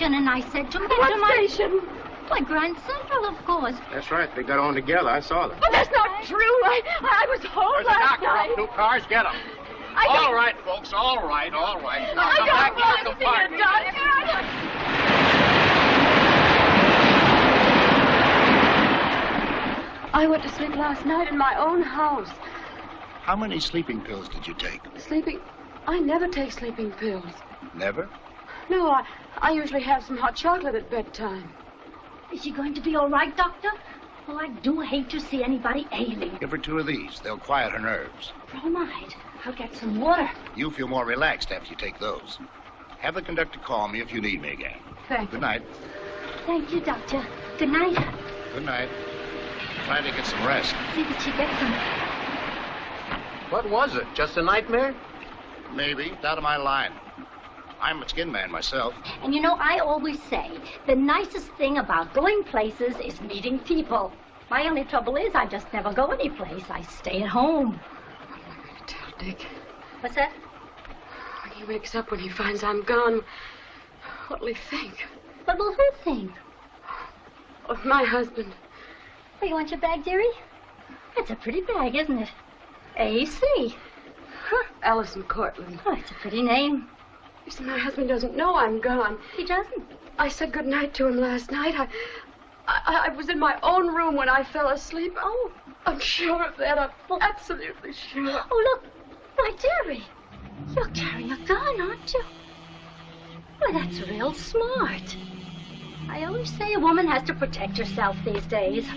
And I said to What station? My Grand Central, of course. That's right. They got on together. I saw them. But that's not true. I was home There's last a doctor night. up. 2 cars. Get them. All right, folks. All right. Now come back to your compartment. I went to sleep last night in my own house. How many sleeping pills did you take? Sleeping? I never take sleeping pills. Never? No, I usually have some hot chocolate at bedtime. Is she going to be all right, Doctor? Oh, I do hate to see anybody ailing. Give her 2 of these. They'll quiet her nerves. Bromide. I'll get some water. You'll feel more relaxed after you take those. Have the conductor call me if you need me again. Thank you. Good night. Thank you, Doctor. Good night. Good night. Try to get some rest. See that she gets some. What was it? Just a nightmare? Maybe. It's out of my line. I'm a skin man myself. And you know, I always say, the nicest thing about going places is meeting people. My only trouble is I just never go anyplace. I stay at home. What am I going to tell Dick? What's that? When he wakes up, when he finds I'm gone, what'll he think? What will who think? Of my husband. Oh, you want your bag, dearie? It's a pretty bag, isn't it? A.C. Huh. Alison Courtland. Oh, it's a pretty name. You see, my husband doesn't know I'm gone. He doesn't? I said goodnight to him last night. I was in my own room when I fell asleep. Oh, I'm sure of that. I'm absolutely sure. Oh, look. My dearie. You're carrying a gun, aren't you? Well, that's real smart. I always say a woman has to protect herself these days.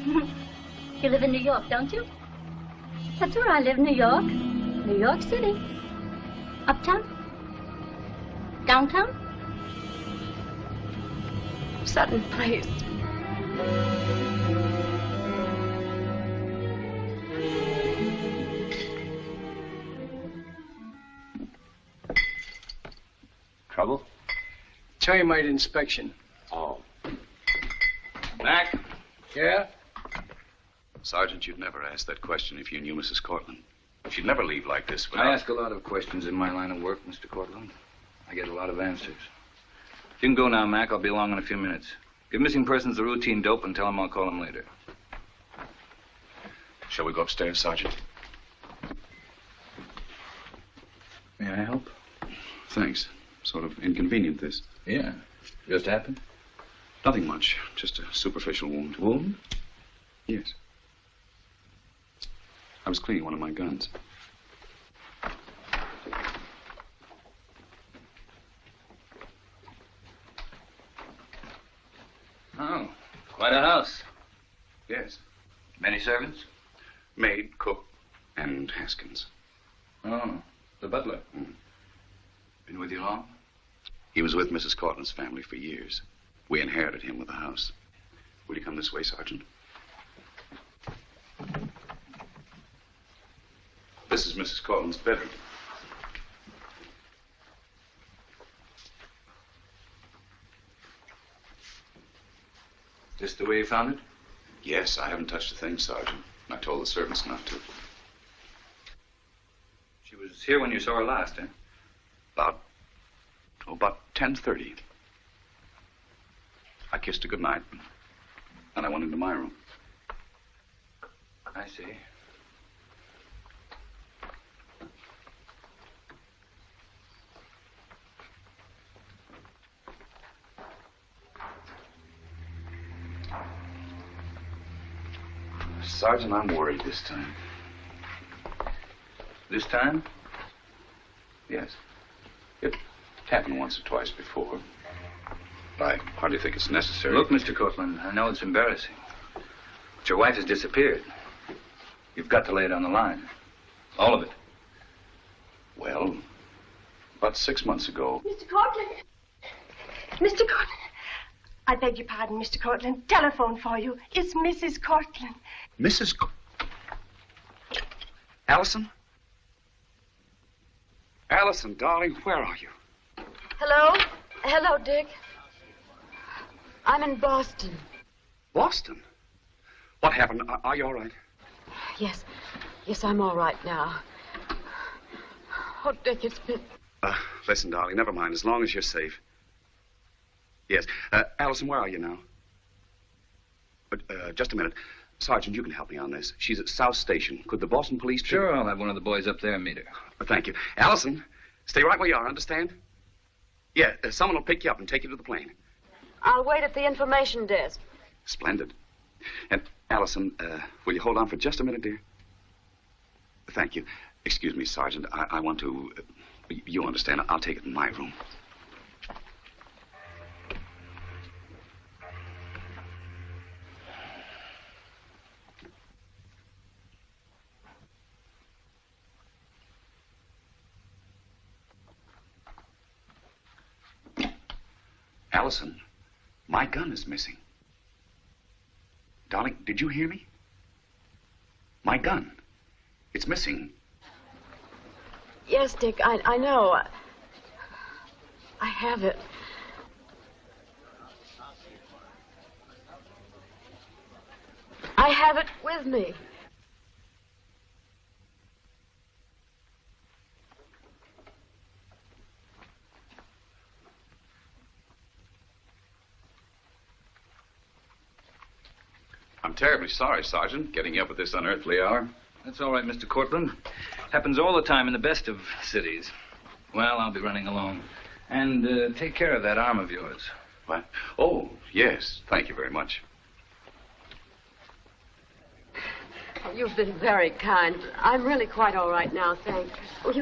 You live in New York, don't you? That's where I live, New York. New York City. Uptown? Downtown? Sutton Place. Trouble? Termite inspection. Oh. Mac? Yeah? Sergeant, you'd never ask that question if you knew Mrs. Courtland. She'd never leave like this without... I ask a lot of questions in my line of work, Mr. Courtland. I get a lot of answers. You can go now, Mac. I'll be along in a few minutes. Give missing persons the routine dope and tell them I'll call them later. Shall we go upstairs, Sergeant? May I help? Thanks. Sort of inconvenient, this. Yeah. Just happened? Nothing much. Just a superficial wound. Wound? Yes. I was cleaning one of my guns. Oh, quite a house. Yes. Many servants? Maid, cook, and Haskins. Oh, the butler. Been with you long? He was with Mrs. Courtland's family for years. We inherited him with the house. Will you come this way, Sergeant? This is Mrs. Courtland's bedroom. This the way you found it? Yes, I haven't touched a thing, Sergeant. I told the servants not to. She was here when you saw her last, eh? About 10:30. I kissed her goodnight, and I went into my room. I see. Sergeant, I'm worried this time. This time? Yes. It happened once or twice before. I hardly think it's necessary. Look, Mr. Courtland, I know it's embarrassing, but your wife has disappeared. You've got to lay it on the line. All of it. Well, about 6 months ago. Mr. Courtland. Mr. Courtland. I beg your pardon, Mr. Courtland. Telephone for you. It's Mrs. Courtland. Mrs. Alisonn? Alisonn, darling, where are you? Hello? Hello, Dick. I'm in Boston. Boston? What happened? Are you all right? Yes. Yes, I'm all right now. Oh, Dick, it's been... Listen, darling, never mind, as long as you're safe. Yes. Alisonn, where are you now? Just a minute. Sergeant, you can help me on this. She's at South Station. Could the Boston police... Sure, I'll have one of the boys up there meet her. Thank you. Alisonn, stay right where you are, understand? Yeah, someone will pick you up and take you to the plane. I'll wait at the information desk. Splendid. And, Alisonn, will you hold on for just a minute, dear? Thank you. Excuse me, Sergeant. I want to... you understand. I'll take it in my room. Alisonn, my gun is missing. Darling, did you hear me? My gun. It's missing. Yes, Dick, I know. I have it. I have it with me. I'm terribly sorry, Sergeant, getting you up at this unearthly hour. That's all right, Mr. Courtland. Happens all the time in the best of cities. Well, I'll be running along. And take care of that arm of yours. What? Oh, yes. Thank you very much. Oh, you've been very kind. I'm really quite all right now, thanks. Oh,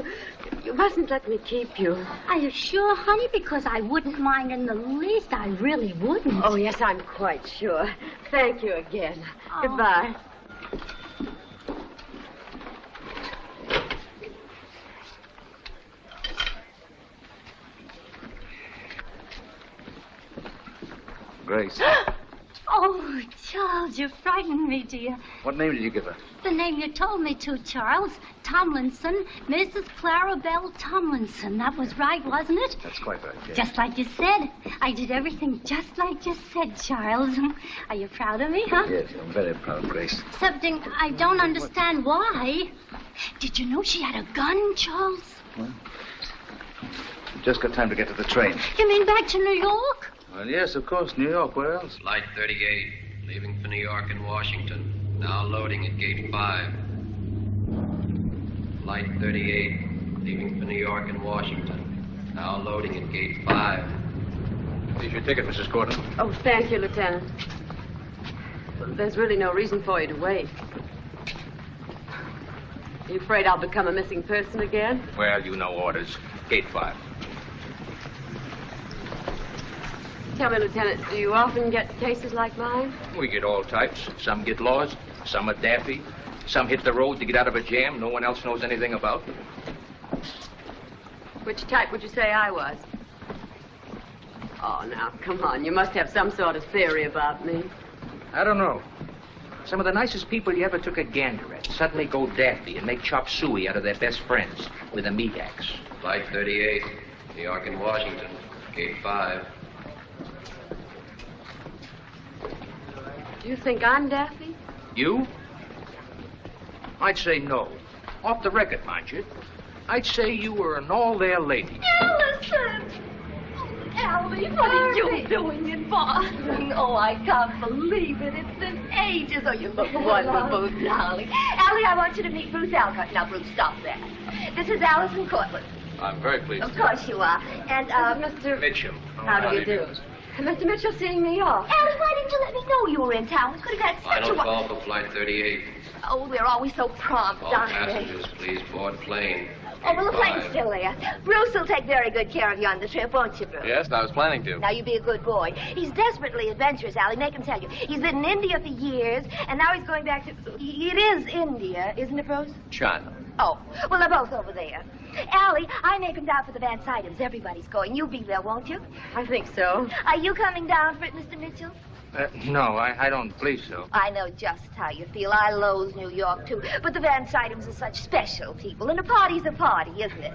you mustn't let me keep you. Are you sure, honey? Because I wouldn't mind in the least. I really wouldn't. Oh, yes, I'm quite sure. Thank you again. Oh. Goodbye. Grace. Oh, Charles, you frightened me, dear. What name did you give her? The name you told me to, Charles. Tomlinson. Mrs. Clara Bell Tomlinson. That was right, wasn't it? That's quite right, yes. Just like you said. I did everything just like you said, Charles. Are you proud of me, huh? Yes, I'm very proud, Grace. Excepting I don't understand why. Did you know she had a gun, Charles? Well, just got time to get to the train. You mean back to New York? Well, yes, of course, New York. Where else? Flight 38, leaving for New York and Washington. Now loading at gate 5. Flight 38, leaving for New York and Washington. Now loading at gate 5. Here's your ticket, Mrs. Courtland. Oh, thank you, Lieutenant. Well, there's really no reason for you to wait. Are you afraid I'll become a missing person again? Well, you know orders. Gate 5. Tell me, Lieutenant, do you often get cases like mine? We get all types. Some get lost. Some are daffy. Some hit the road to get out of a jam no one else knows anything about. Which type would you say I was? Oh, now, come on. You must have some sort of theory about me. I don't know. Some of the nicest people you ever took a gander at suddenly go daffy and make chop suey out of their best friends with a meat axe. Flight 38, New York and Washington. Gate 5. Do you think I'm daffy? You? I'd say no. Off the record, mind you. I'd say you were an all-there lady. Alisonn! Allie, what are you doing in Boston? Oh, I can't believe it. It's been ages. Oh, you look wonderful, darling. Allie, I want you to meet Bruce Alcott. Now, Bruce, stop that. This is Alison Courtland. I'm very pleased. Of course you are. And, Mr. Mitchell. How do you do? Mr. Mitchell seeing me off. Allie, why didn't you let me know you were in town? We could have had such Final a... call for Flight 38. Oh, we're always so prompt, All aren't we? passengers, please board plane. Oh, well, the Gate plane's 5. still there. Bruce will take very good care of you on the trip, won't you, Bruce? Yes, I was planning to. Now, you be a good boy. He's desperately adventurous, Allie, make him tell you. He's been in India for years, and now he's going back to... It is India, isn't it, Bruce? China. Oh, well, they're both over there. Allie, I make him down for the Van Sydens. Everybody's going. You'll be there, won't you? I think so. Are you coming down for it, Mr. Mitchell? No, I don't believe so. I know just how you feel. I loathe New York, too. But the Van Sydens are such special people, and a party's a party, isn't it?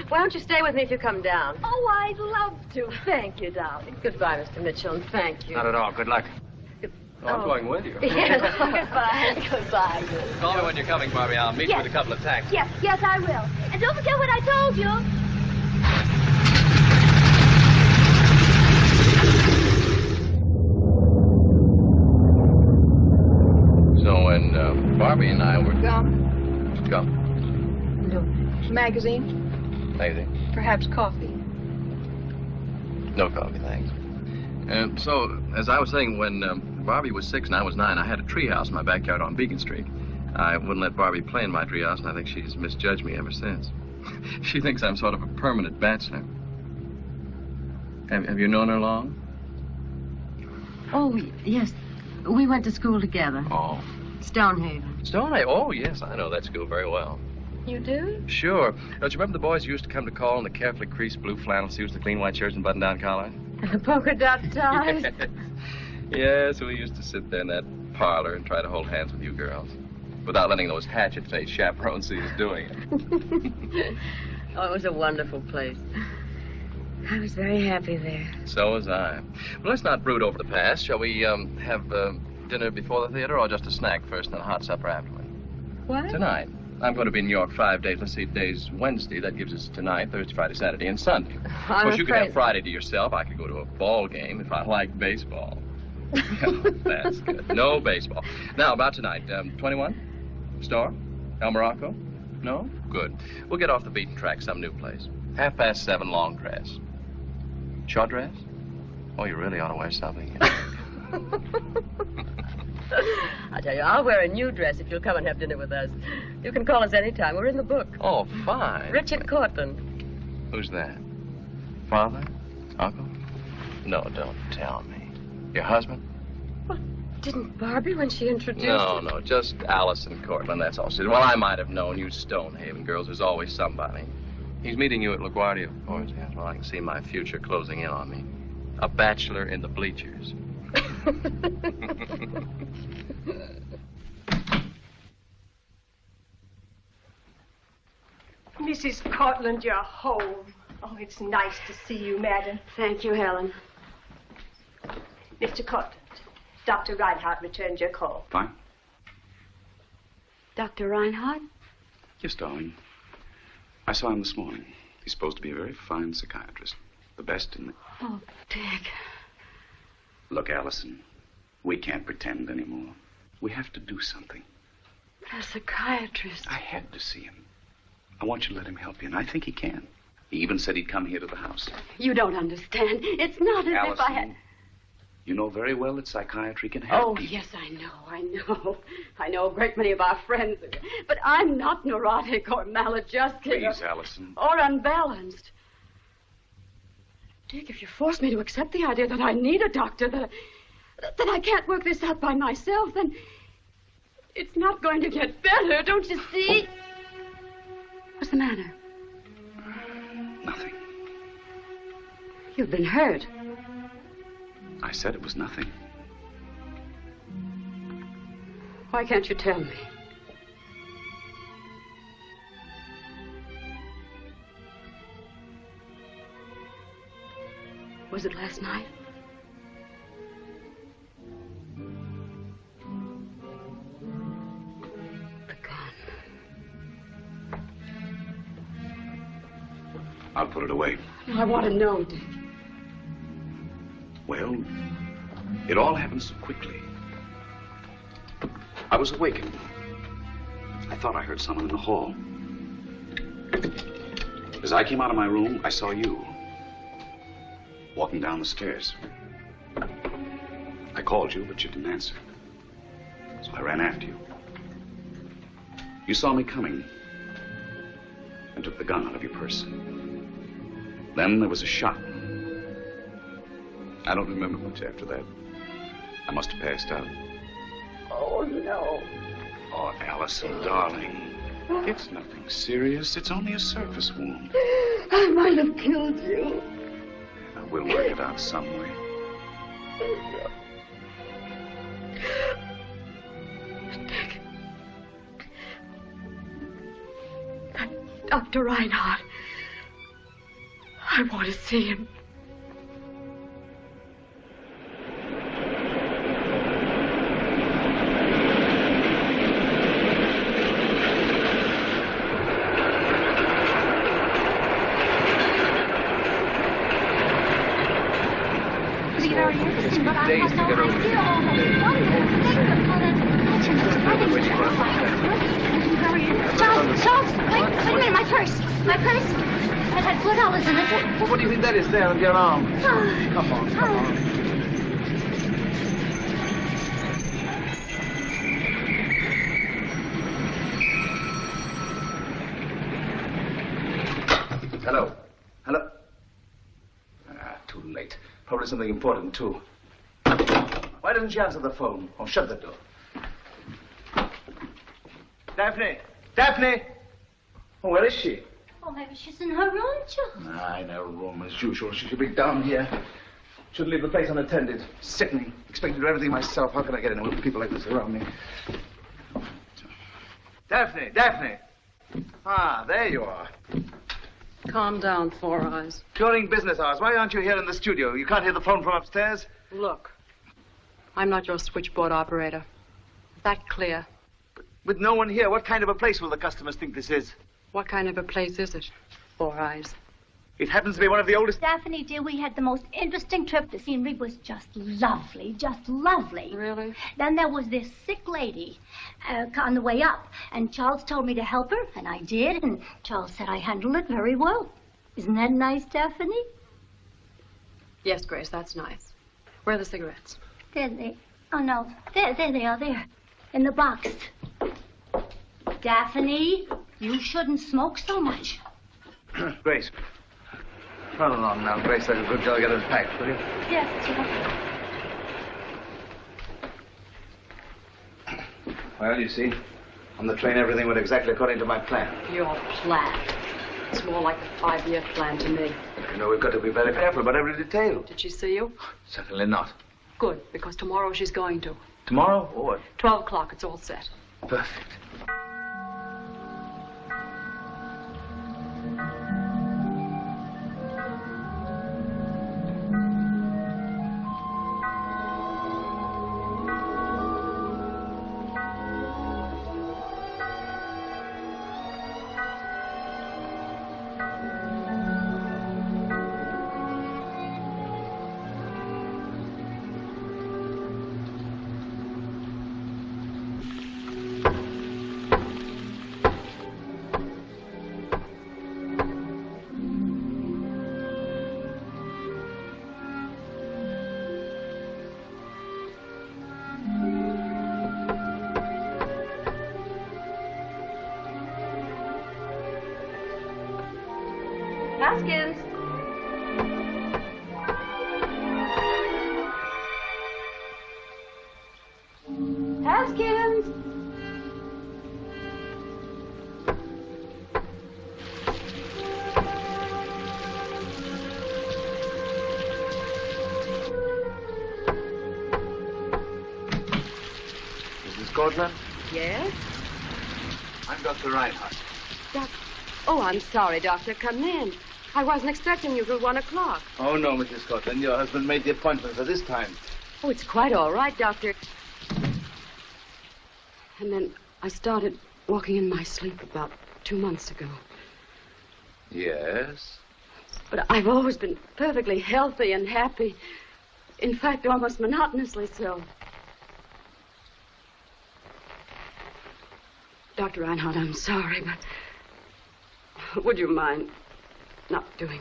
Why don't you stay with me if you come down? Oh, I'd love to. Thank you, darling. Goodbye, Mr. Mitchell, and thank you. Not at all. Good luck. I'm going with you. Yes. Goodbye. Goodbye. Call me when you're coming, Barbie. I'll meet you with a couple of taxis. Yes, I will. And don't forget what I told you. So when Barbie and I were... Gum? Gum. No. Magazine? Magazine. Perhaps coffee. No coffee, thanks. So, as I was saying, when Barbie was 6 and I was 9, I had a treehouse in my backyard on Beacon Street. I wouldn't let Barbie play in my treehouse, and I think she's misjudged me ever since. She thinks I'm sort of a permanent bachelor. Have you known her long? Oh, yes. We went to school together. Oh. Stonehaven. Stonehaven? Oh, yes, I know that school very well. You do? Sure. Don't you remember the boys who used to come to call in the carefully creased blue flannel suits, the clean white shirts, and button-down collars? And the polka dot ties? Yes, we used to sit there in that parlor and try to hold hands with you girls. Without letting those hatchet-faced chaperones see us doing it. Oh, it was a wonderful place. I was very happy there. So was I. Well, let's not brood over the past. Shall we have dinner before the theater, or just a snack first and a hot supper afterward? What? Tonight. I'm going to be in New York 5 days. Let's see, today's Wednesday. That gives us tonight, Thursday, Friday, Saturday, and Sunday. Of course, you could have Friday to yourself. I could go to a ball game if I like baseball. That's good. No baseball. Now, about tonight. 21? Store? El Morocco? No? Good. We'll get off the beaten track, some new place. 7:30, long dress. Short dress? Oh, you really ought to wear something. I tell you, I'll wear a new dress if you'll come and have dinner with us. You can call us anytime. We're in the book. Oh, fine. Richard Courtland. Who's that? Father? Uncle? No, don't tell me. Your husband? Well, didn't Barbie when she introduced No, just Alison Courtland, that's all. She said, well, I might have known you Stonehaven girls. There's always somebody. He's meeting you at LaGuardia, of course. Yes, well, I can see my future closing in on me. A bachelor in the bleachers. Mrs. Courtland, you're home. Oh, it's nice to see you, madam. Thank you, Helen. Mr. Courtland, Dr. Reinhardt returned your call. Fine. Dr. Reinhardt? Yes, darling. I saw him this morning. He's supposed to be a very fine psychiatrist. The best in the... Oh, Dick. Look, Alisonn, we can't pretend anymore. We have to do something. But a psychiatrist. I had to see him. I want you to let him help you, and I think he can. He even said he'd come here to the house. You don't understand. It's not as if I had... Alisonn, you know very well that psychiatry can help Oh, people. yes, I know. I know a great many of our friends. But I'm not neurotic or maladjusted. Please, Alisonn. Or unbalanced. Dick, if you force me to accept the idea that I need a doctor, that I can't work this out by myself, then it's not going to get better, don't you see? What's the matter? Nothing. You've been hurt. I said it was nothing. Why can't you tell me? Was it last night? The gun. I'll put it away. I want to know, Dick. Well, it all happened so quickly. I was awakened. I thought I heard someone in the hall. As I came out of my room, I saw you walking down the stairs. I called you, but you didn't answer. So I ran after you. You saw me coming and took the gun out of your purse. Then there was a shot. I don't remember much after that. I must have passed out. Oh, no. Oh, Alisonn, darling. It's nothing serious. It's only a surface wound. I might have killed you. We'll work it out some way. Dick. That Dr. Reinhardt. I want to see him. Days to get over Charles, wait a minute, my purse. My purse. It had $4 in it. What do you think that is there on your arm? Come on, come on. Hello. Hello. Too late. Probably something important, too. Why doesn't she answer the phone? Or shut the door. Daphne! Daphne! Oh, where is she? Oh, maybe she's in her room, Charles. In her room, as usual. She should be down here. Shouldn't leave the place unattended. Sickening. Expecting to do everything myself. How can I get in with people like this around me? Daphne! Daphne! Ah, there you are. Calm down, Four Eyes. During business hours, why aren't you here in the studio? You can't hear the phone from upstairs? Look, I'm not your switchboard operator. Is that clear? With no one here, what kind of a place will the customers think this is? What kind of a place is it, Four Eyes? It happens to be one of the oldest... Daphne, dear, we had the most interesting trip. The scenery was just lovely, just lovely. Really? Then there was this sick lady on the way up, and Charles told me to help her, and I did, and Charles said I handled it very well. Isn't that nice, Daphne? Yes, Grace, that's nice. Where are the cigarettes? There they... Oh, no. There they are, there. In the box. Daphne, you shouldn't smoke so much. Grace. Run along now, Grace. Like a good girl, get us packed, will you? Yes, Charles. Well, you see, on the train, everything went exactly according to my plan. Your plan. It's more like a 5-year plan to me. You know, we've got to be very careful about every detail. Did she see you? Certainly not. Good, because tomorrow she's going to. Tomorrow or what? 12 o'clock, it's all set. Perfect. Courtland? Yes? I'm Dr. Reinhardt. Oh, I'm sorry, Doctor. Come in. I wasn't expecting you till 1 o'clock. Oh, no, Mrs. Courtland. Your husband made the appointment for this time. Oh, it's quite all right, Doctor. And then I started walking in my sleep about 2 months ago. Yes? But I've always been perfectly healthy and happy. In fact, almost monotonously so. Dr. Reinhardt, I'm sorry, but would you mind not doing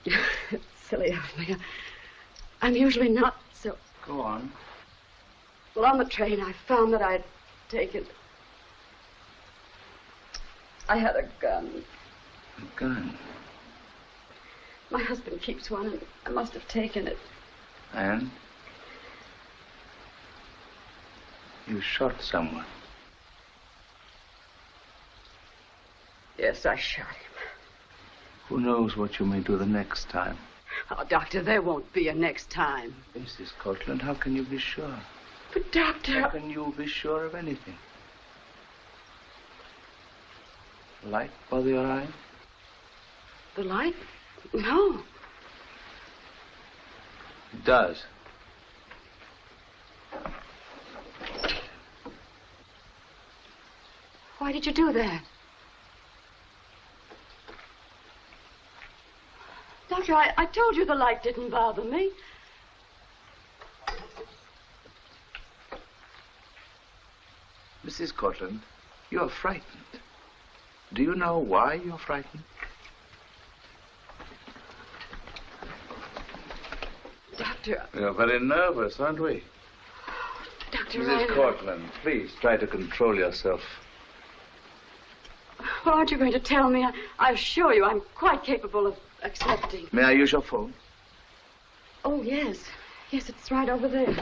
that? It's silly of me. I'm usually not so... Go on. Well, on the train, I found that I'd taken... I had a gun. A gun? My husband keeps one, and I must have taken it. And? You shot someone. Yes, I shot him. Who knows what you may do the next time? Oh, Doctor, there won't be a next time. Mrs. Courtland, how can you be sure? But, Doctor... How can you be sure of anything? Light bother your eye? The light? No. It does. Why did you do that? Doctor, I told you the light didn't bother me. Mrs. Courtland, you're frightened. Do you know why you're frightened? Doctor... You're very nervous, aren't we? Dr. Mrs. Reinhardt. Courtland, please try to control yourself. Well, aren't you going to tell me? I assure you I'm quite capable of accepting. May I use your phone? Oh, yes. Yes, it's right over there.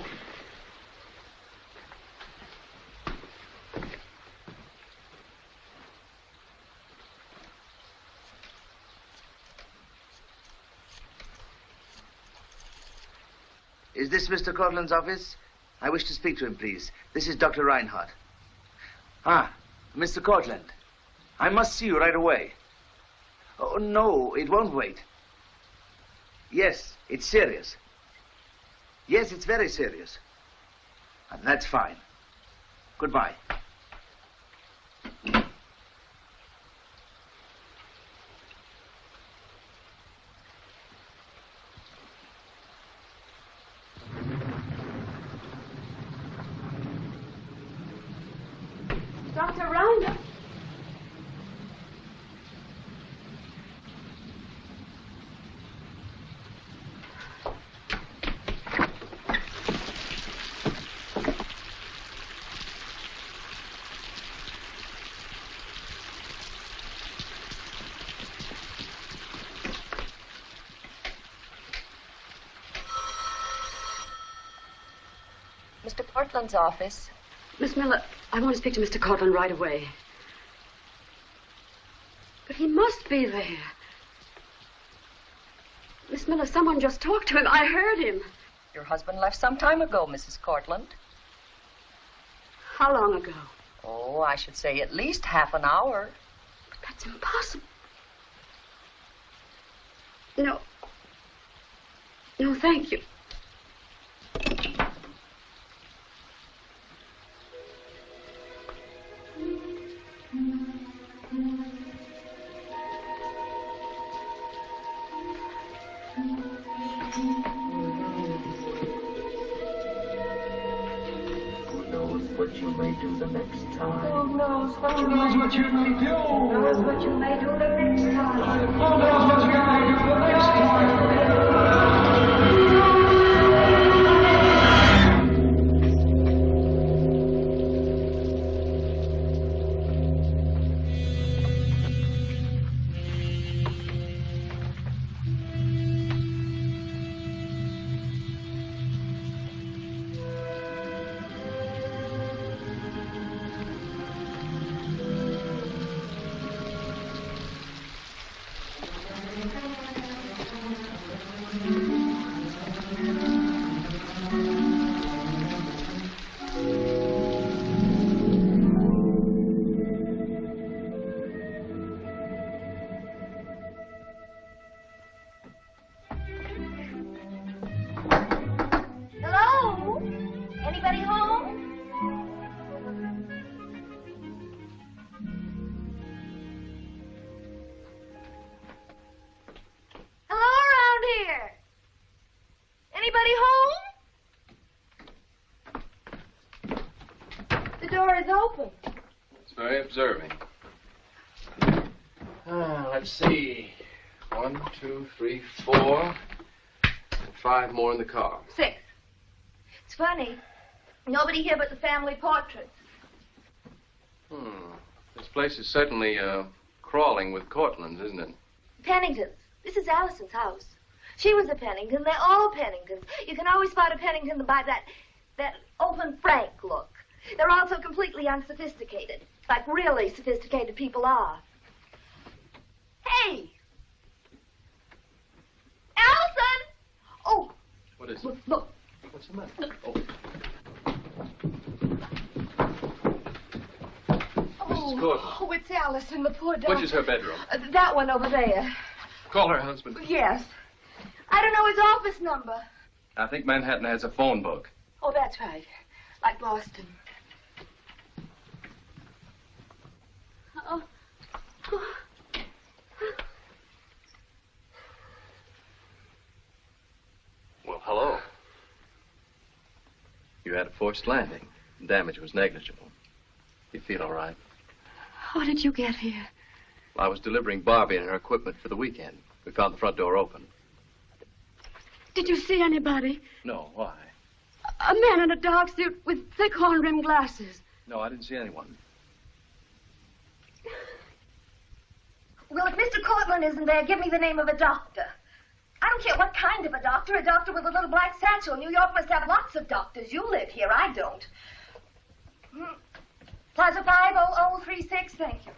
Is this Mr. Courtland's office? I wish to speak to him, please. This is Dr. Reinhardt. Ah, Mr. Courtland. I must see you right away. Oh, no, it won't wait. Yes, it's serious. Yes, it's very serious. That's fine. Goodbye. Dr. Reinhardt. Mr. Courtland's office. Miss Miller, I want to speak to Mr. Courtland right away. But he must be there. Miss Miller, someone just talked to him. I heard him. Your husband left some time ago, Mrs. Courtland. How long ago? Oh, I should say at least half an hour. But that's impossible. No. No, thank you. What you may do the next time. Who knows what you may do? Who knows what you may do the next time? Who knows what you may do the next time? open. It's very observing. Let's see. 1, 2, 3, 4. 5 more in the car. 6. It's funny. Nobody here but the family portraits. This place is certainly crawling with Courtlands, isn't it? Penningtons. This is Alison's house. She was a Pennington. They're all Penningtons. You can always spot a Pennington by that open, frank look. They're also completely unsophisticated, like really sophisticated people are. Hey! Alison! Oh! What is it? Look. What's the matter? Mrs. Courtland. Oh, it's Alison, the poor dog. Which is her bedroom? That one over there. Call her husband. Yes. I don't know his office number. I think Manhattan has a phone book. Oh, that's right. Like Boston. Oh. Well, hello. You had a forced landing. Damage was negligible. You feel all right? How did you get here? Well, I was delivering Barbie and her equipment for the weekend. We found the front door open. Did you see anybody? No, why? A man in a dark suit with thick horn-rimmed glasses. No, I didn't see anyone. Well, if Mr. Courtland isn't there, give me the name of a doctor. I don't care what kind of a doctor with a little black satchel. New York must have lots of doctors. You live here, I don't. Plaza 50036, thank you.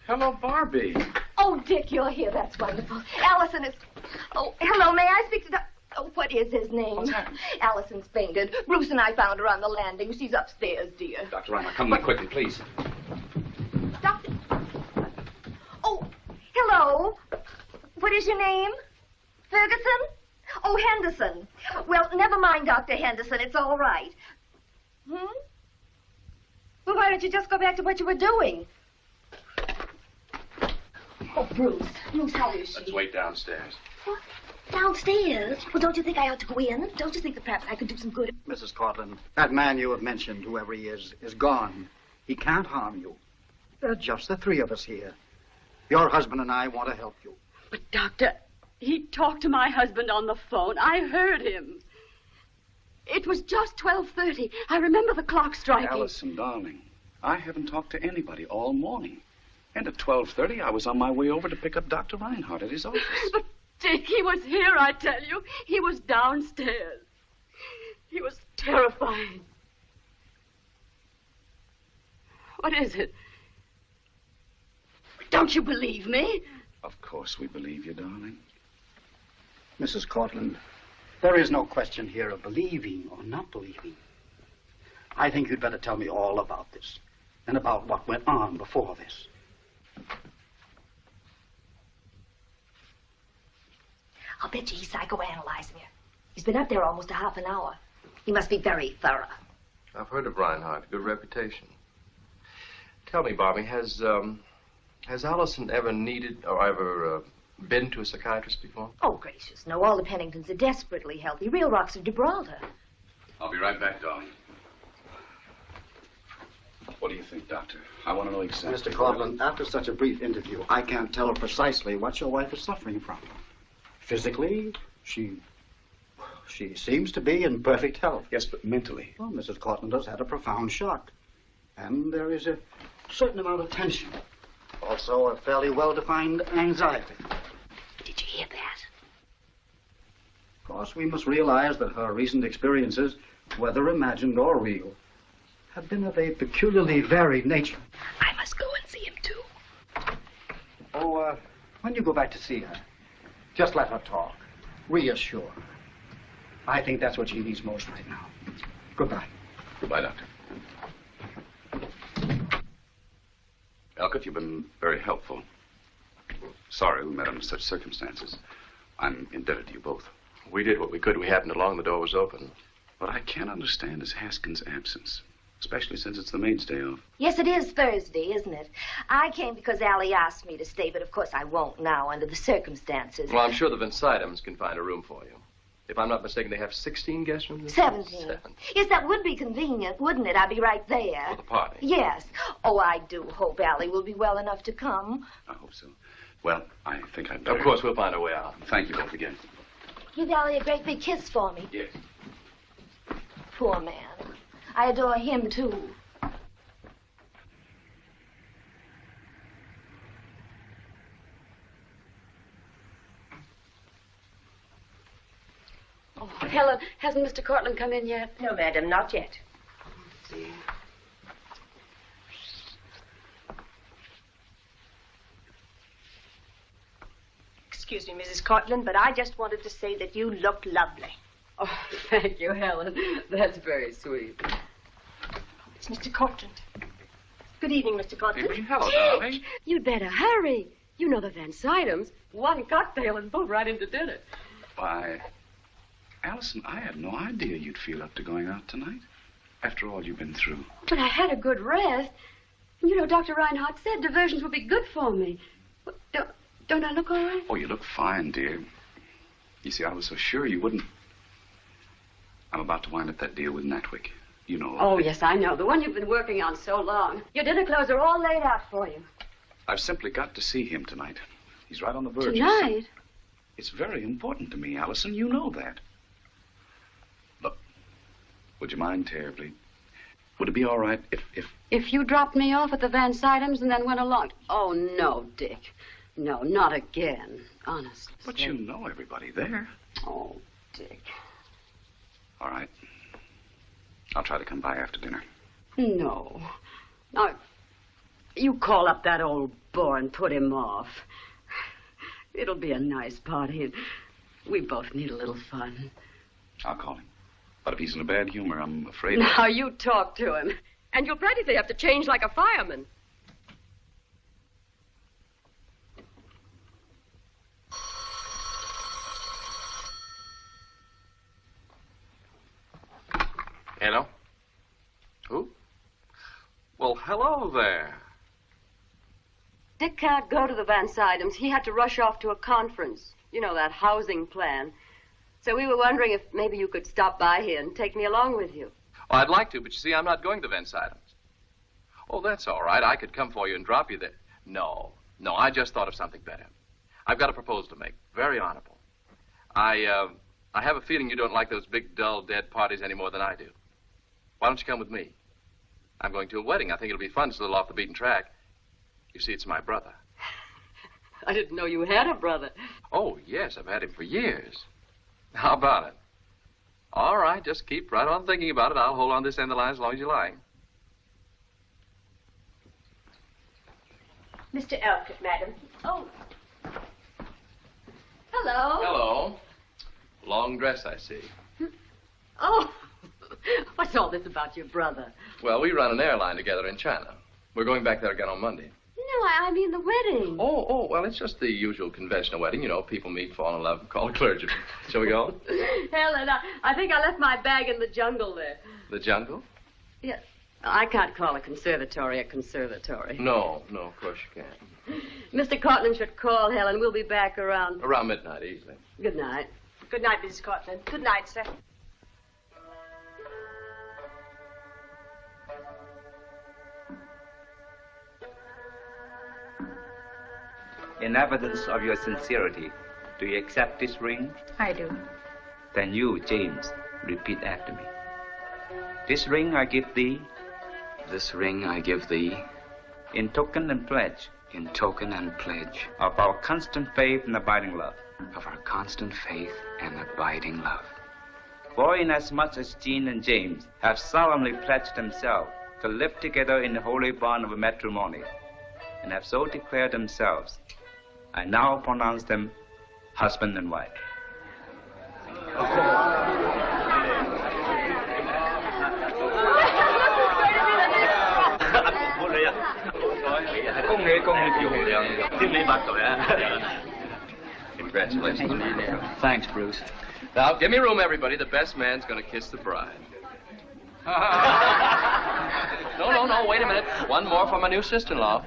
Hello, Barbie. Oh, Dick, you're here. That's wonderful. Alison is... Oh, hello, may I speak to Oh, what is his name? What's happened? Alison's fainted. Bruce and I found her on the landing. She's upstairs, dear. Dr. Reimer, come in quickly, please. Doctor... Oh, hello. What is your name? Ferguson? Oh, Henderson. Well, never mind, Dr. Henderson. It's all right. Well, why don't you just go back to what you were doing? Oh, Bruce. Bruce, how is she? Let's wait downstairs. What? Downstairs? Well, don't you think I ought to go in? Don't you think that perhaps I could do some good? Mrs. Courtland, that man you have mentioned, whoever he is gone. He can't harm you. There are just the three of us here. Your husband and I want to help you. But, Doctor, he talked to my husband on the phone. I heard him. It was just 12:30. I remember the clock striking. Alison, darling, I haven't talked to anybody all morning. And at 12:30, I was on my way over to pick up Dr. Reinhardt at his office. But, Dick, he was here, I tell you. He was downstairs. He was terrifying. What is it? Don't you believe me? Of course we believe you, darling. Mrs. Courtland, there is no question here of believing or not believing. I think you'd better tell me all about this and about what went on before this. I'll bet you he's psychoanalyzing you. He's been up there almost a half an hour. He must be very thorough. I've heard of Reinhardt. Good reputation. Tell me, Barbie, has Alisonn ever needed or ever been to a psychiatrist before? Oh, gracious, no. All the Penningtons are desperately healthy. Real rocks of Gibraltar. I'll be right back, darling. What do you think, Doctor? I want to know exactly. Mr. Courtland, after such a brief interview, I can't tell precisely what your wife is suffering from. Physically, she seems to be in perfect health. Yes, but mentally? Well, Mrs. Courtland has had a profound shock. And there is a certain amount of tension. Also, a fairly well-defined anxiety. Did you hear that? Of course, we must realize that her recent experiences, whether imagined or real, have been of a peculiarly varied nature. I must go and see him, too. Oh, when you go back to see her, just let her talk. Reassure her. I think that's what she needs most right now. Goodbye. Goodbye, Doctor. Elkett, you've been very helpful. Sorry we met under such circumstances. I'm indebted to you both. We did what we could. We happened along. The door was open. What I can't understand is Haskins' absence, especially since it's the maid's day off. Yes, it is Thursday, isn't it? I came because Allie asked me to stay, but of course I won't now under the circumstances. Well, I'm sure the Vincidums can find a room for you. If I'm not mistaken, they have 16 guest rooms? 17. Yes, that would be convenient, wouldn't it? I'd be right there. For the party? Yes. Oh, I do hope Allie will be well enough to come. I hope so. Well, I think I'd better... Of course, we'll find a way out. Thank you both again. Give Allie a great big kiss for me. Yes. Poor man. I adore him, too. Oh, Helen, hasn't Mr. Courtland come in yet? No, madam, not yet. Excuse me, Mrs. Courtland, but I just wanted to say that you look lovely. Oh, thank you, Helen. That's very sweet. It's Mr. Courtland. Good evening, Mr. Courtland. Hello, darling. You'd better hurry. You know the Van Sydams. One cocktail and both right into dinner. Why, Alisonn, I had no idea you'd feel up to going out tonight. After all you've been through. But I had a good rest. You know, Dr. Reinhardt said diversions would be good for me. Don't I look all right? Oh, you look fine, dear. You see, I was so sure you wouldn't. I'm about to wind up that deal with Natwick. You know. Oh, yes, I know. The one you've been working on so long. Your dinner clothes are all laid out for you. I've simply got to see him tonight. He's right on the verge. Tonight? It's very important to me, Alisonn. You know that. Look, would you mind terribly? Would it be all right if... If you dropped me off at the Van Sydams and then went along? Oh, no, Dick. No, not again. Honestly. But you know everybody there. Oh, Dick. All right. I'll try to come by after dinner. No. Now, you call up that old bore and put him off. It'll be a nice party, and we both need a little fun. I'll call him. But if he's in a bad humor, I'm afraid... Now, you talk to him. And you'll practically have to change like a fireman. Hello? Who? Well, hello there. Dick can't go to the Van Sydams. He had to rush off to a conference. You know, that housing plan. So we were wondering if maybe you could stop by here and take me along with you. Well, I'd like to, but you see, I'm not going to Van Sydams. Oh, that's all right. I could come for you and drop you there. No, I just thought of something better. I've got a proposal to make. Very honorable. I have a feeling you don't like those big, dull, dead parties any more than I do. Why don't you come with me? I'm going to a wedding. I think it'll be fun. It's a little off the beaten track. You see, it's my brother. I didn't know you had a brother. Oh, yes, I've had him for years. How about it? All right, just keep right on thinking about it. I'll hold on this end of the line as long as you like. Mr. Elkett, madam. Oh. Hello. Hello. Long dress, I see. Oh. What's all this about your brother? Well, we run an airline together in China. We're going back there again on Monday. No, I mean the wedding. Oh, well, it's just the usual conventional wedding. You know, people meet, fall in love, call a clergyman. Shall we go? Helen, I think I left my bag in the jungle there. The jungle? Yeah. I can't call a conservatory a conservatory. No, of course you can't. Mr. Courtland should call, Helen. We'll be back around... Around midnight, easily. Good night. Good night, Mrs. Courtland. Good night, sir. In evidence of your sincerity, do you accept this ring? I do. Then you, James, repeat after me. This ring I give thee. This ring I give thee. In token and pledge. In token and pledge. Of our constant faith and abiding love. Of our constant faith and abiding love. For inasmuch as Jean and James have solemnly pledged themselves to live together in the holy bond of matrimony, and have so declared themselves, I now pronounce them husband and wife. Congratulations. Thanks, Bruce. Now, give me room, everybody. The best man's going to kiss the bride. No, wait a minute. One more for my new sister-in-law.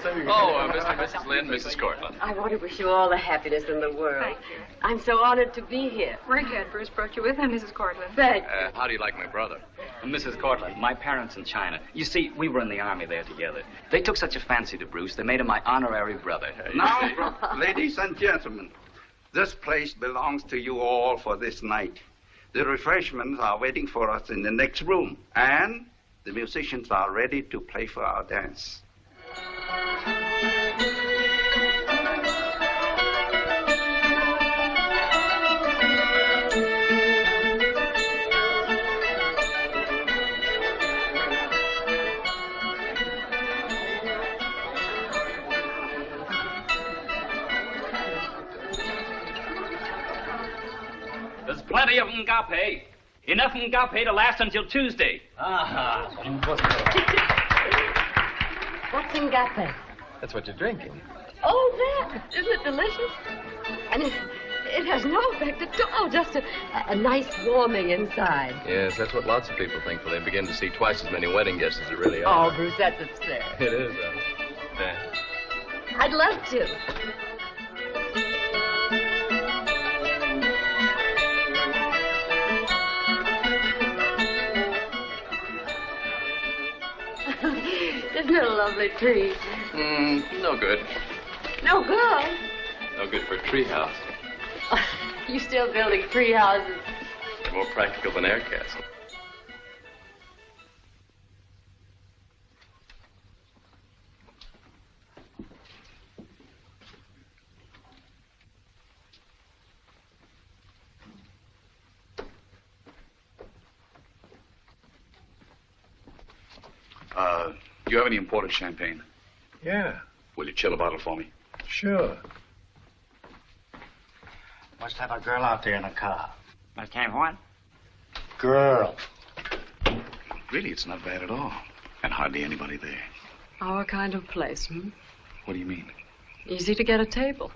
Mr. and Mrs. Lynn, Mrs. Courtland. I want to wish you all the happiness in the world. Thank you. I'm so honored to be here. We're glad Bruce brought you with him, Mrs. Courtland. Thank How do you like my brother? Mrs. Courtland, my parents in China. You see, we were in the army there together. They took such a fancy to Bruce, they made him my honorary brother. Now, ladies and gentlemen, this place belongs to you all for this night. The refreshments are waiting for us in the next room, and the musicians are ready to play for our dance. There's plenty of ngape. Enough ngape to last until Tuesday. What's in ngape? That's what you're drinking. Oh, that. Isn't it delicious? And it has no effect at all. Just a nice warming inside. Yes, that's what lots of people think when they begin to see twice as many wedding guests as there really are. Oh, Bruce, that's absurd. It is, I'd love to. Isn't it a lovely tree? No good. No good? No good for a tree house. You still building tree houses? They're more practical than air castles. Do you have any imported champagne? Yeah. Will you chill a bottle for me? Sure. Must have a girl out there in a car. Must have what? Girl. Really, it's not bad at all. And hardly anybody there. Our kind of place, What do you mean? Easy to get a table.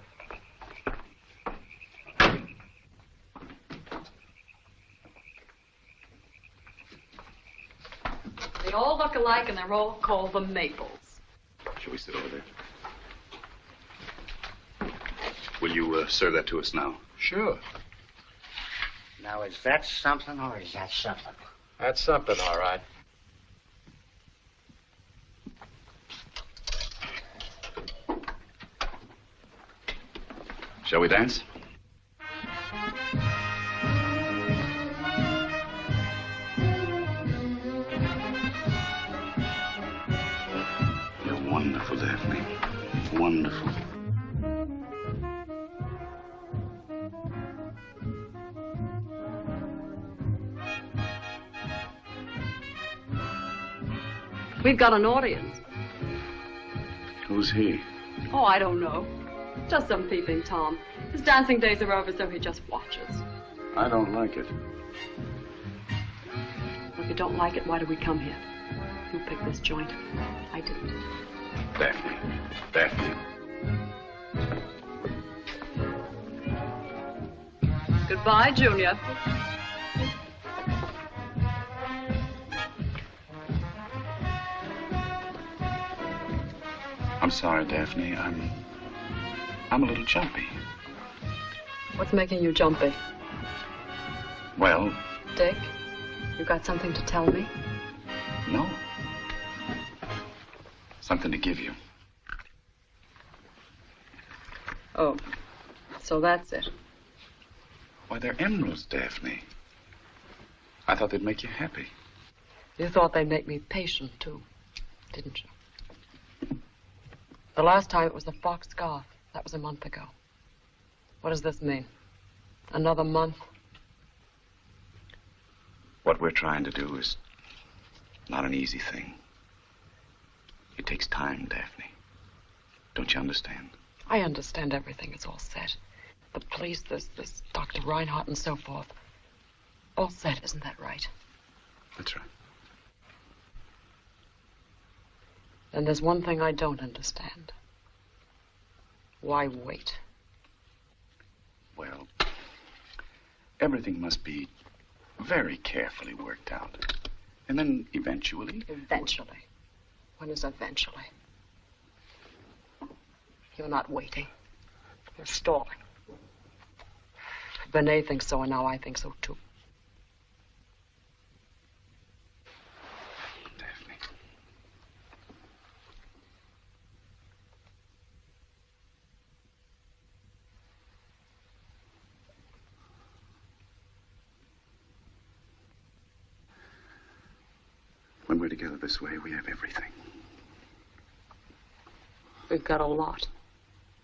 They all look alike, and they're all called the Maples. Shall we sit over there? Will you serve that to us now? Sure. Now, is that something or is that something? That's something, all right. Shall we dance? You're wonderful, Daphne. Wonderful. We've got an audience. Who's he? Oh, I don't know. Just some peeping Tom. His dancing days are over, so he just watches. I don't like it. Well, if you don't like it, why do we come here? Who picked this joint? I didn't. Daphne. Daphne. Goodbye, Junior. I'm sorry, Daphne. I'm a little jumpy. What's making you jumpy? Well, Dick, you got something to tell me? no. Something to give you. Oh, so that's it. Why, they're emeralds, Daphne. I thought they'd make you happy. You thought they'd make me patient, too, didn't you? The last time it was the fox scarf. That was a month ago. What does this mean? Another month? What we're trying to do is not an easy thing. It takes time, Daphne. Don't you understand? I understand everything. It's all set. The police, this Dr. Reinhardt and so forth. All set, isn't that right? That's right. Then there's one thing I don't understand. Why wait? Well, everything must be very carefully worked out. And then eventually... Eventually? When is eventually? You're not waiting. You're stalling. Benet thinks so, and now I think so, too. Daphne. When we're together this way, we have everything. We've got a lot,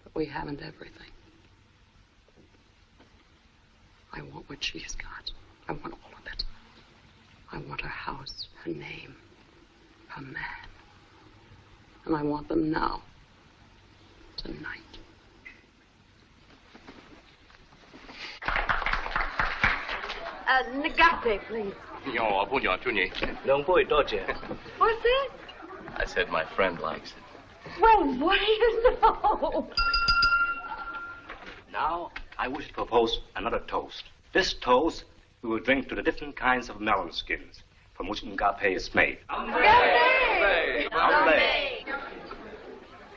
but we haven't everything. I want what she's got. I want all of it. I want her house, her name, her man. And I want them now. Tonight. Negate, please. No, What's that? I said my friend likes it. Well, what do you know? Now, I wish to propose another toast. This toast, we will drink to the different kinds of melon skins from which Ngape is made.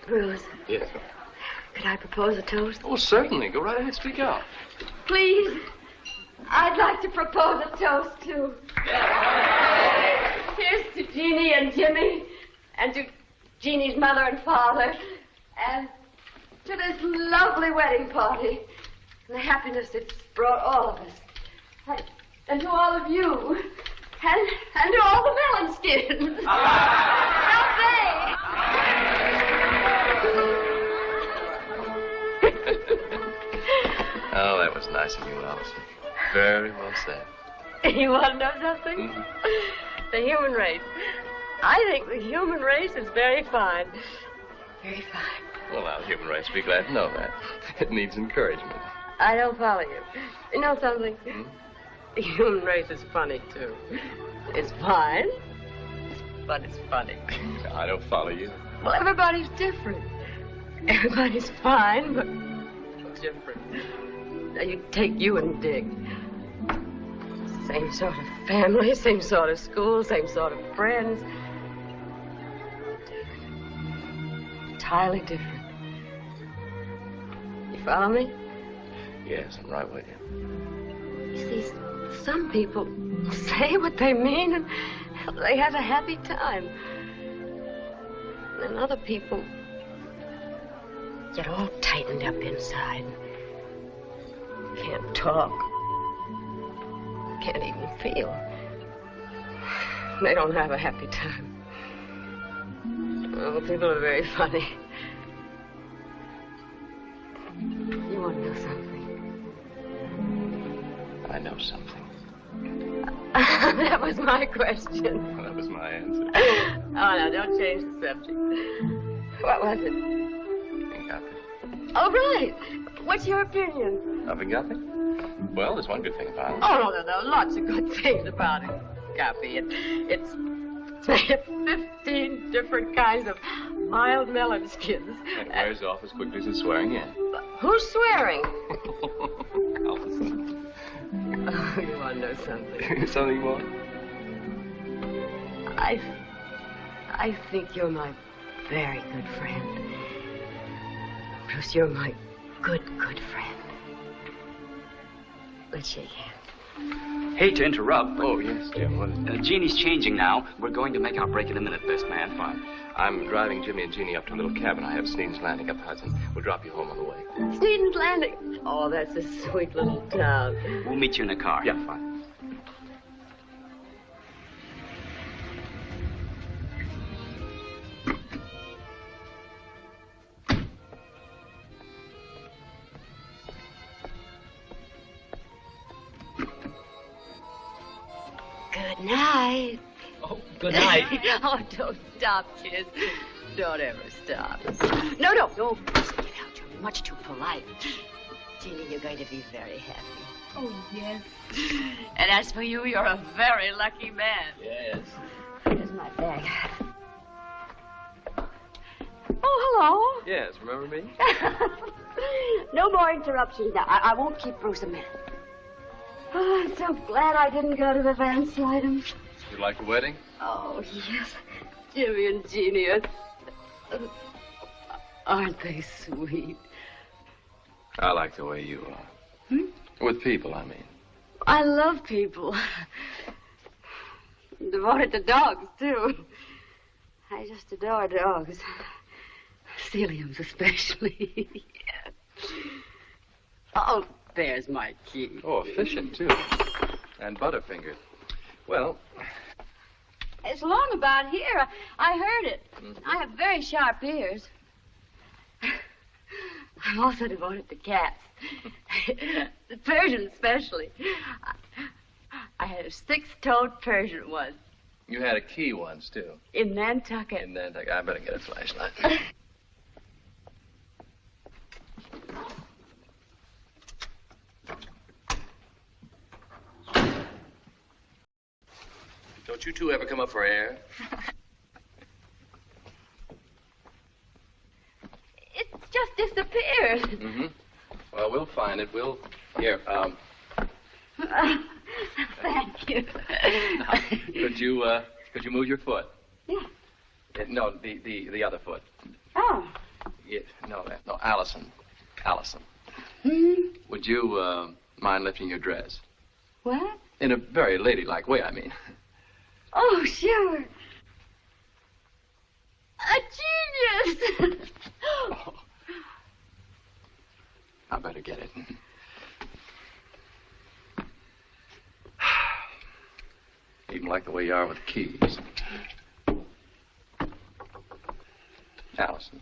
Bruce, Yes. could I propose a toast? Oh, certainly. Go right ahead, speak out. Please. I'd like to propose a toast, too. Here's to Jeannie and Jimmy, and to Jeannie's mother and father, and to this lovely wedding party, and the happiness it's brought all of us, and to all of you, and to all the melon skins. Oh, that was nice of you, Alison. Very well said. You want to know something? Mm-hmm. The human race. I think the human race is very fine. Very fine. Well, now, the human race will be glad to know that. It needs encouragement. I don't follow you. You know something? Hmm? The human race is funny, too. It's fine, but it's funny. I don't follow you. Well, everybody's different. Everybody's fine, but different. Now, you take you and Dick. Same sort of family, same sort of school, same sort of friends. Entirely different. You follow me? Yes, I'm right with you. You see, some people say what they mean and they have a happy time. And other people get all tightened up inside. Can't talk. Can't even feel. They don't have a happy time. Oh, people are very funny. You want to know something? I know something. That was my question. Well, that was my answer. Oh, no, don't change the subject. What was it? Agape. Oh, right. What's your opinion? Of Agape? Well, there's one good thing about it. Oh, no, lots of good things about it. Agape. It's made of 15 different kinds of mild melon skins. It wears off as quickly as it's swearing in. Who's swearing? Alison. Oh, you want to know something? Something more? I think you're my very good friend. Bruce, you're my good friend. Let's shake hands. Hate to interrupt, but... Oh, yes, Jim, what is it? Jeannie's changing now. We're going to make our break in a minute, best man. Fine. I'm driving Jimmy and Jeannie up to a little cabin I have at Sneed's Landing up the Hudson. We'll drop you home on the way. Sneed's Landing? Oh, that's a sweet little town. We'll meet you in a car. Yeah, fine. Good night. Oh, good night. Oh, don't stop, kids. Don't ever stop. No. Get out. You're much too polite. Jeannie, you're going to be very happy. Oh, yes. And as for you, you're a very lucky man. Yes. Here's my bag. Oh, hello. Yes, remember me? No more interruptions now. I won't keep Bruce a minute. Oh, I'm so glad I didn't go to the Van Slydens. You like the wedding? Oh, yes. Jimmy and Jeannie are... Aren't they sweet? I like the way you are. With people, I mean. I love people. I'm devoted to dogs, too. I just adore dogs. Celium's especially. Oh, there's my key. Oh, efficient, too. And Butterfinger. Well... It's long about here. I heard it. I have very sharp ears. I'm also devoted to cats. The Persian especially. I had a 6-toed Persian once. You had a key once, too. In Nantucket. In Nantucket. I better get a flashlight. Don't you two ever come up for air? It just disappeared. Mm-hmm. Well, we'll find it. We'll... Here, Thank you. Could you move your foot? Yeah. No, the other foot. Oh. Yeah, no, Alisonn. Would you, mind lifting your dress? What? In a very ladylike way, I mean. Oh, sure. A genius! Oh. I better get it. Even like the way you are with keys. Alisonn.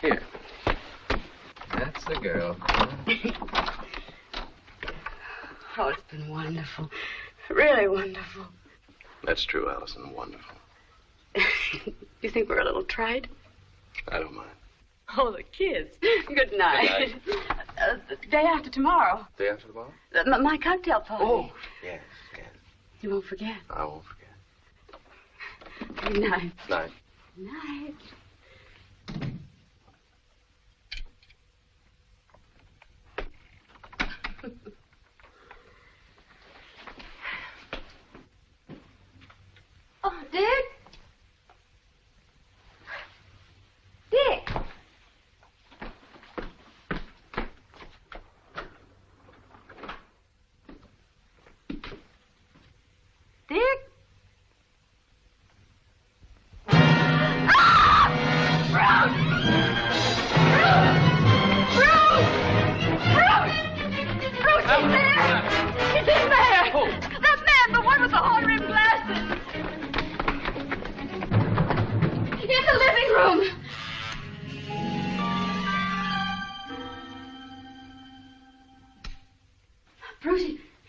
Here. That's the girl. Oh, it's been wonderful. Really wonderful. That's true, Alisonn. Wonderful. You think we're a little trite? I don't mind. Oh, the kids. Good night. Good night. The day after tomorrow. Day after tomorrow? My cocktail party. Oh, yes. You won't forget. I won't forget. Good night. Night. Night. Oh, Dick? Dick! Dick?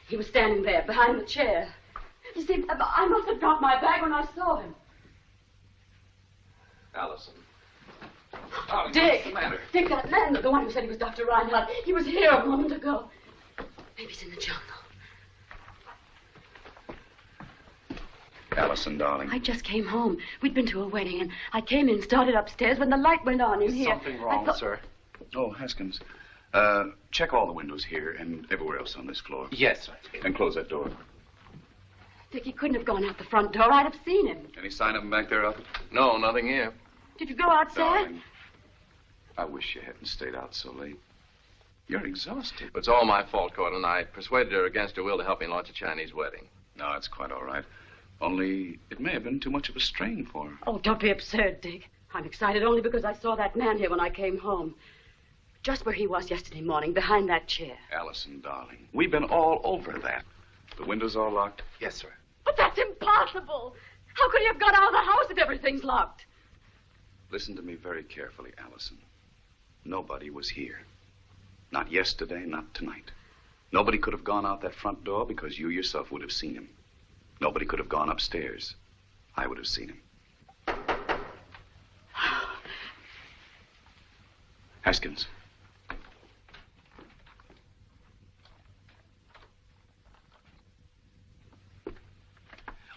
He was standing there, behind the chair. You see, I must have dropped my bag when I saw him. Alisonn. Oh, Dick! What's the matter? Dick, that man, the one who said he was Dr. Reinhardt, he was here a moment ago. Maybe he's in the jungle. Alisonn, darling. I just came home. We'd been to a wedding, and I came in, started upstairs when the light went on in here. Something wrong, sir? Oh, Haskins. Check all the windows here and everywhere else on this floor. Yes, sir. And close that door. Dick, he couldn't have gone out the front door. I'd have seen him. Any sign of him back there, Alfred? No, nothing here. Did you go outside? Darling, I wish you hadn't stayed out so late. You're exhausted. It's all my fault, Courtland. I persuaded her against her will to help me launch a Chinese wedding. No, it's quite all right. Only it may have been too much of a strain for her. Oh, don't be absurd, Dick. I'm excited only because I saw that man here when I came home. Just where he was yesterday morning, behind that chair. Alisonn, darling, we've been all over that. The windows are locked? Yes, sir. But that's impossible. How could he have got out of the house if everything's locked? Listen to me very carefully, Alisonn. Nobody was here. Not yesterday, not tonight. Nobody could have gone out that front door because you yourself would have seen him. Nobody could have gone upstairs. I would have seen him. Haskins.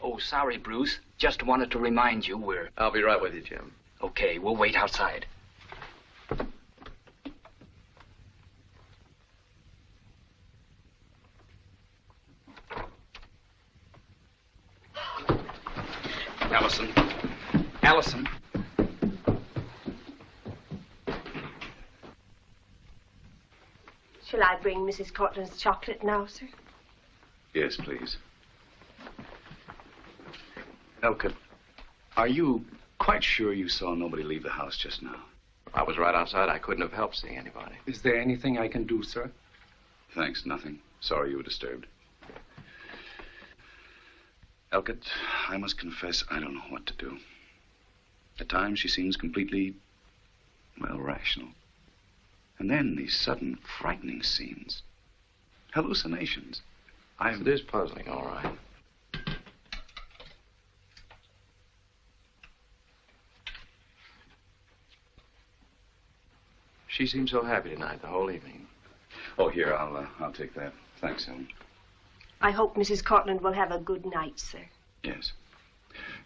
Oh, sorry, Bruce. Just wanted to remind you we're... I'll be right with you, Jim. Okay, we'll wait outside. Alisonn. Alisonn. Shall I bring Mrs. Courtland's chocolate now, sir? Yes, please. Elkett, are you quite sure you saw nobody leave the house just now? I was right outside. I couldn't have helped seeing anybody. Is there anything I can do, sir? Thanks, nothing. Sorry you were disturbed. Elkett, I must confess I don't know what to do. At times she seems completely, well, rational. And then these sudden, frightening scenes. Hallucinations. It is puzzling, all right. She seemed so happy tonight, the whole evening. Oh, here, I'll take that. Thanks, Ellen. I hope Mrs. Courtland will have a good night, sir. Yes.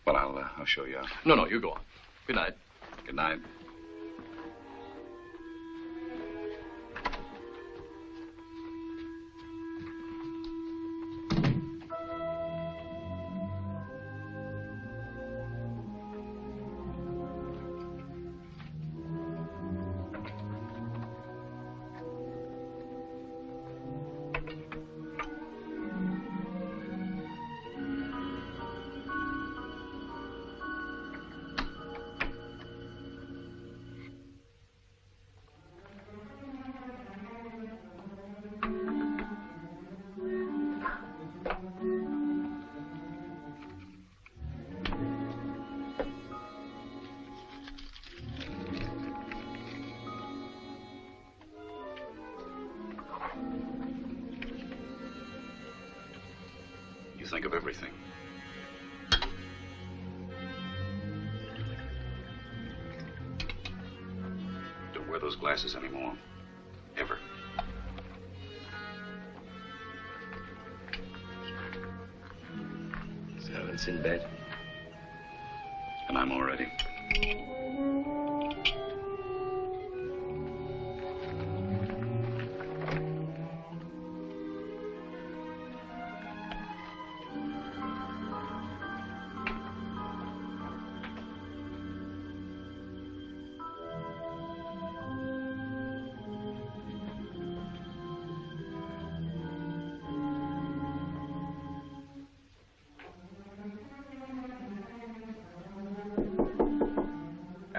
Well, I'll show you out. No, you go on. Good night. Good night. Think of everything. Don't wear those glasses anymore. Ever. Servants in bed. And I'm all ready.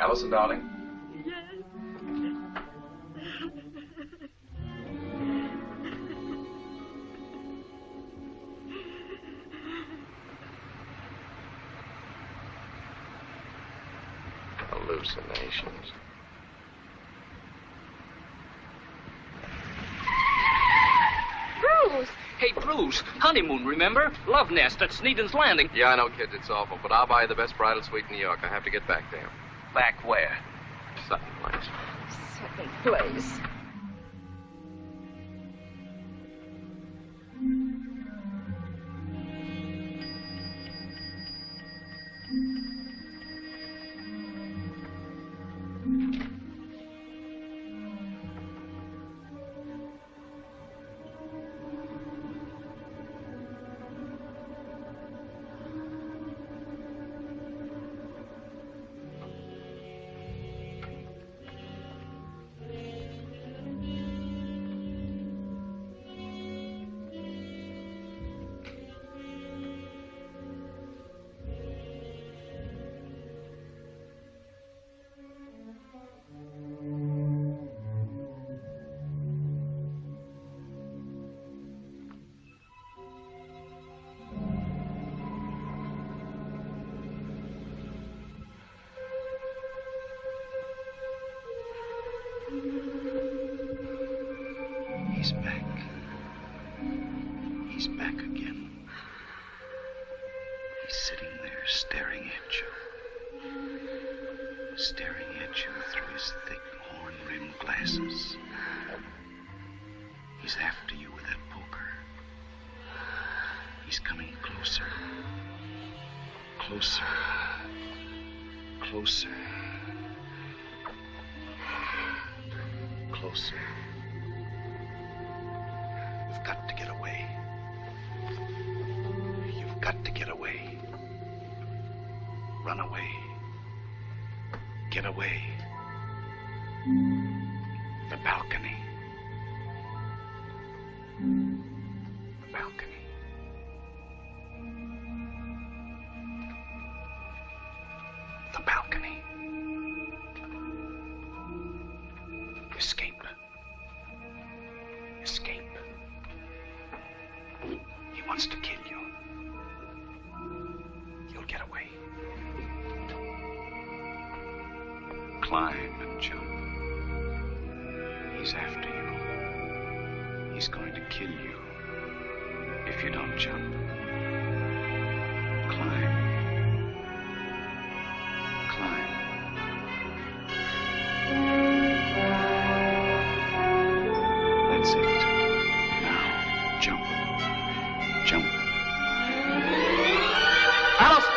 Alison, darling. Hallucinations. Bruce! Hey, Bruce, honeymoon, remember? Love nest at Sneeden's Landing. Yeah, I know, kids, it's awful, but I'll buy you the best bridal suite in New York. I have to get back there. Back where? Sutton Place. Sutton Place. He's back. He's back again. He's sitting there staring at you. Staring at you through his thick horn-rimmed glasses. He's after you with that poker. He's coming closer. Closer. Closer. Closer. You've got to get away. You've got to get away. Run away. Get away. The balcony. The balcony. The balcony. Escape. Escape. He wants to kill you. You'll get away. Climb and jump. He's after you. He's going to kill you if you don't jump. Climb. Climb. That's it. Now, jump. Jump. Alison!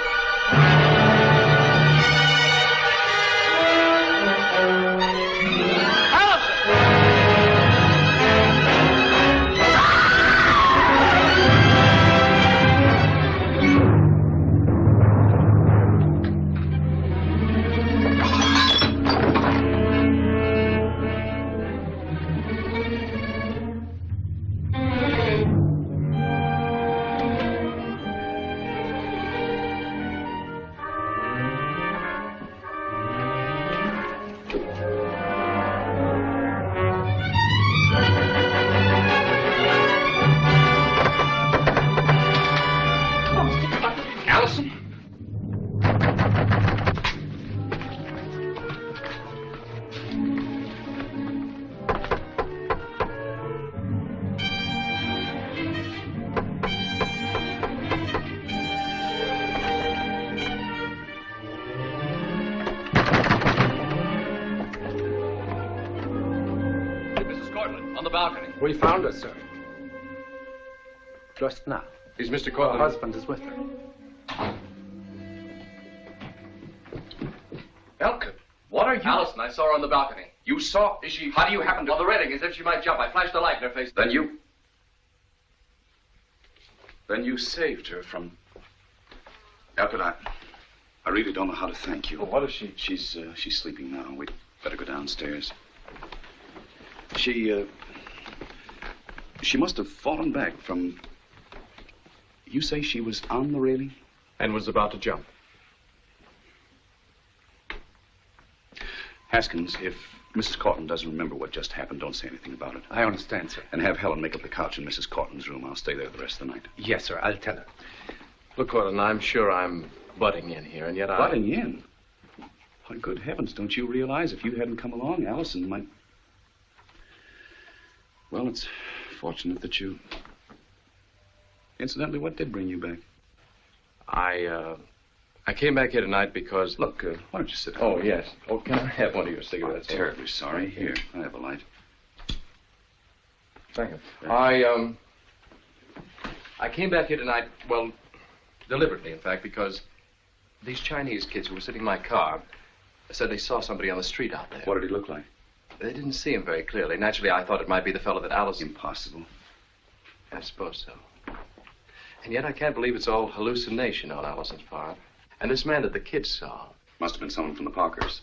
We found her, sir. Just now. Is Mr. Her Courtland? husband is with her. Elkin, what are you? Alison, I saw her on the balcony. You saw? Is she? How do you happen to? On the railing, as if she might jump. I flashed a light in her face. Then you saved her from... Elkin, I really don't know how to thank you. Well, what is she? She's sleeping now. We'd better go downstairs. She must have fallen back from... You say she was on the railing? And was about to jump. Haskins, if Mrs. Courtland doesn't remember what just happened, don't say anything about it. I understand, sir. And have Helen make up the couch in Mrs. Courtland's room. I'll stay there the rest of the night. Yes, sir. I'll tell her. Look, Courtland, I'm sure I'm butting in here, and yet Butting in? Oh, good heavens, don't you realize if you hadn't come along, Alisonn might... Well, it's fortunate that you... Incidentally, what did bring you back? I came back here tonight because... Look, why don't you sit down? Oh, yes. Oh, can I have one of your cigarettes? I'm terribly sorry. Here, I have a light. Thank you. I came back here tonight, well, deliberately, in fact, because these Chinese kids who were sitting in my car said they saw somebody on the street out there. What did he look like? They didn't see him very clearly. Naturally, I thought it might be the fellow that Alisonn... Impossible. I suppose so. And yet I can't believe it's all hallucination on Alison's part. And this man that the kids saw... Must have been someone from the Parkers.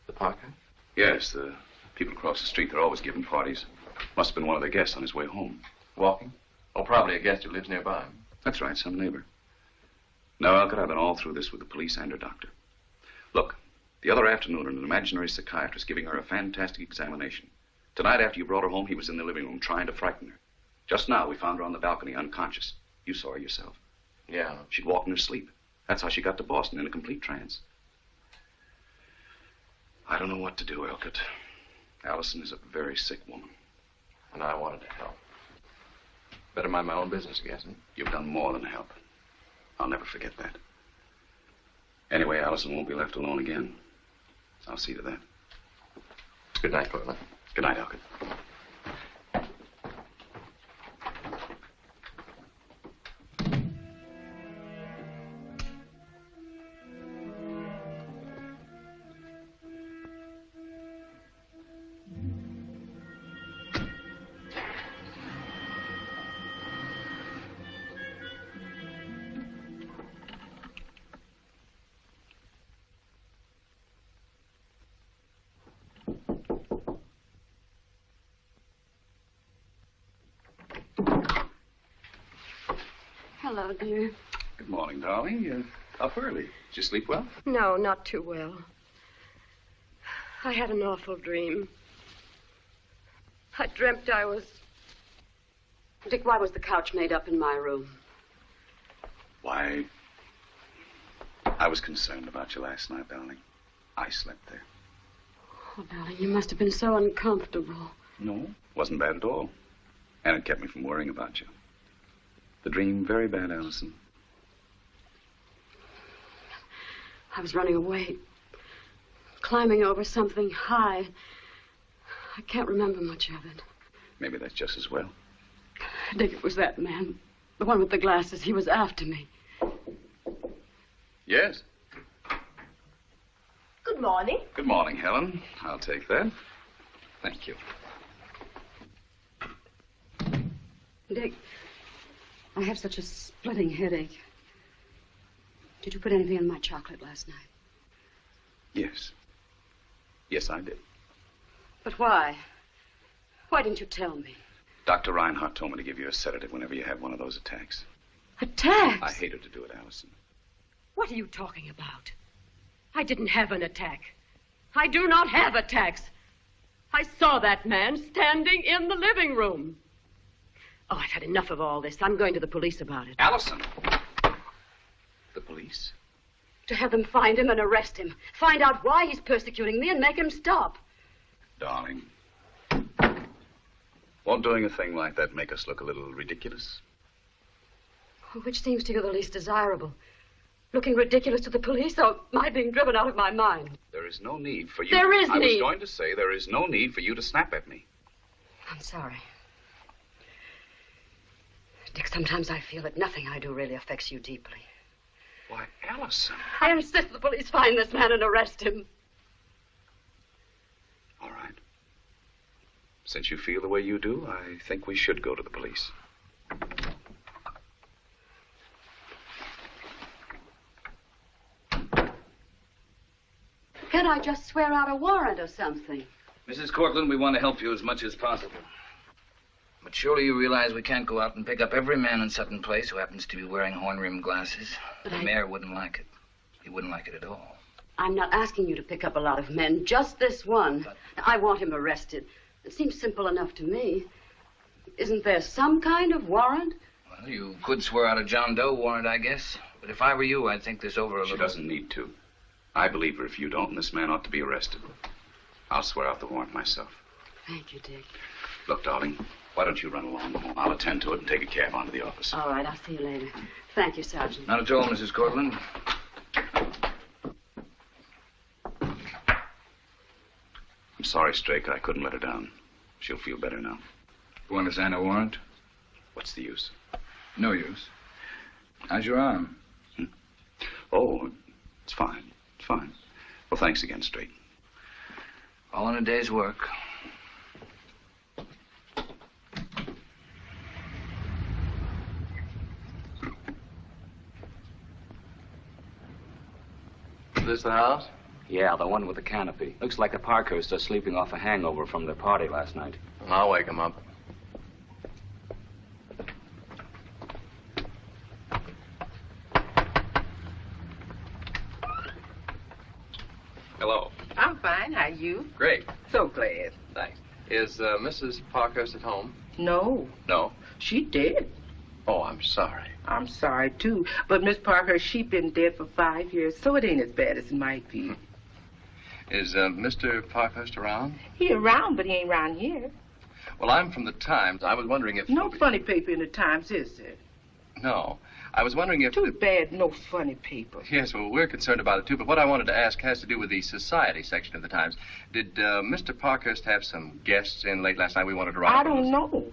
The Parker? Yes, the people across the street. They're always giving parties. Must have been one of their guests on his way home. Walking? Oh, probably a guest who lives nearby. That's right, some neighbor. No, Alcott, I've been all through this with the police and her doctor. Look, the other afternoon, an imaginary psychiatrist giving her a fantastic examination. Tonight, after you brought her home, he was in the living room trying to frighten her. Just now, we found her on the balcony, unconscious. You saw her yourself. Yeah. She'd walked in her sleep. That's how she got to Boston, in a complete trance. I don't know what to do, Alcott. Alisonn is a very sick woman. And I wanted to help. Better mind my own business, I guess. You've done more than help. I'll never forget that. Anyway, Alisonn won't be left alone again. I'll see to that. Good night, Courtland. Good night, Alcott. Hello, dear. Good morning, darling. You're up early. Did you sleep well? No, not too well. I had an awful dream. I dreamt I was... Dick, why was the couch made up in my room? Why, I was concerned about you last night, darling. I slept there. Oh, darling, you must have been so uncomfortable. No, wasn't bad at all. And it kept me from worrying about you. The dream very bad, Alison. I was running away, climbing over something high. I can't remember much of it. Maybe that's just as well. Dick, it was that man, the one with the glasses. He was after me. Yes? Good morning. Good morning, Helen. I'll take that. Thank you. Dick, I have such a splitting headache. Did you put anything in my chocolate last night? Yes. Yes, I did. But why? Why didn't you tell me? Dr. Reinhardt told me to give you a sedative whenever you have one of those attacks. Attacks? I hated to do it, Alison. What are you talking about? I didn't have an attack. I do not have attacks. I saw that man standing in the living room. Oh, I've had enough of all this. I'm going to the police about it. Alison! The police? To have them find him and arrest him. Find out why he's persecuting me and make him stop. Darling, won't doing a thing like that make us look a little ridiculous? Which seems to you the least desirable? Looking ridiculous to the police or my being driven out of my mind? There is no need for you... There is need. I was going to say there is no need for you to snap at me. I'm sorry. Dick, sometimes I feel that nothing I do really affects you deeply. Why, Alison. I insist the police find this man and arrest him. All right. Since you feel the way you do, I think we should go to the police. Can't I just swear out a warrant or something? Mrs. Courtland, we want to help you as much as possible. But surely you realize we can't go out and pick up every man in Sutton Place who happens to be wearing horn-rimmed glasses. The mayor wouldn't like it. He wouldn't like it at all. I'm not asking you to pick up a lot of men, just this one. I want him arrested. It seems simple enough to me. Isn't there some kind of warrant? Well, you could swear out a John Doe warrant, I guess. But if I were you, I'd think this over a little. She doesn't need to. I believe her if you don't, and this man ought to be arrested. I'll swear out the warrant myself. Thank you, Dick. Look, darling, why don't you run along home? I'll attend to it and take a cab on to the office. All right, I'll see you later. Thank you, Sergeant. Not at all, Mrs. Courtland. I'm sorry, Strake. I couldn't let her down. She'll feel better now. You want to sign a warrant? What's the use? No use. How's your arm? Oh, it's fine. It's fine. Well, thanks again, Strake. All in a day's work. Is this the house? Yeah, the one with the canopy. Looks like the Parkhursts are sleeping off a hangover from their party last night. I'll wake them up. Hello. I'm fine. How are you? Great. So glad. Thanks. Is Mrs. Parkhurst at home? No. No? She dead. Oh, I'm sorry. I'm sorry, too. But Miss Parkhurst, she been dead for 5 years, so it ain't as bad as it might be. Is Mr. Parkhurst around? He around, but he ain't around here. Well, I'm from the Times. I was wondering if... No funny paper in the Times, is there? No. I was wondering if... Too bad, no funny paper. Yes, well, we're concerned about it, too. But what I wanted to ask has to do with the society section of the Times. Did Mr. Parkhurst have some guests in late last night we wanted to write? I don't know.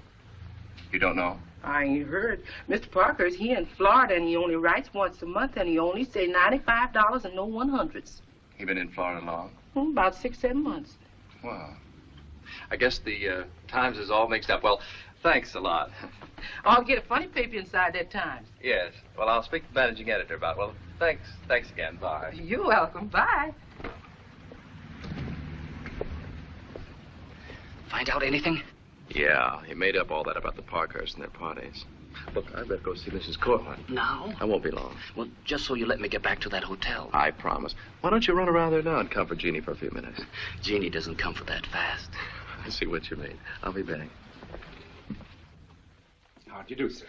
You don't know? I ain't heard. Mr. Parkhurst, he in Florida, and he only writes once a month, and he only say $95 and no 100s. He been in Florida long? About 6, 7 months. Well, I guess the Times is all mixed up. Well, thanks a lot. I'll get a funny paper inside that Times. Yes. Well, I'll speak to the managing editor about it. Well, thanks. Thanks again. Bye. You're welcome. Bye. Find out anything? Yeah, he made up all that about the Parkhursts and their parties. Look, I better go see Mrs. Courtland. Now? I won't be long. Well, just so you let me get back to that hotel. I promise. Why don't you run around there now and comfort Jeannie for a few minutes? Jeannie doesn't comfort that fast. I see what you mean. I'll be back. How do you do, sir?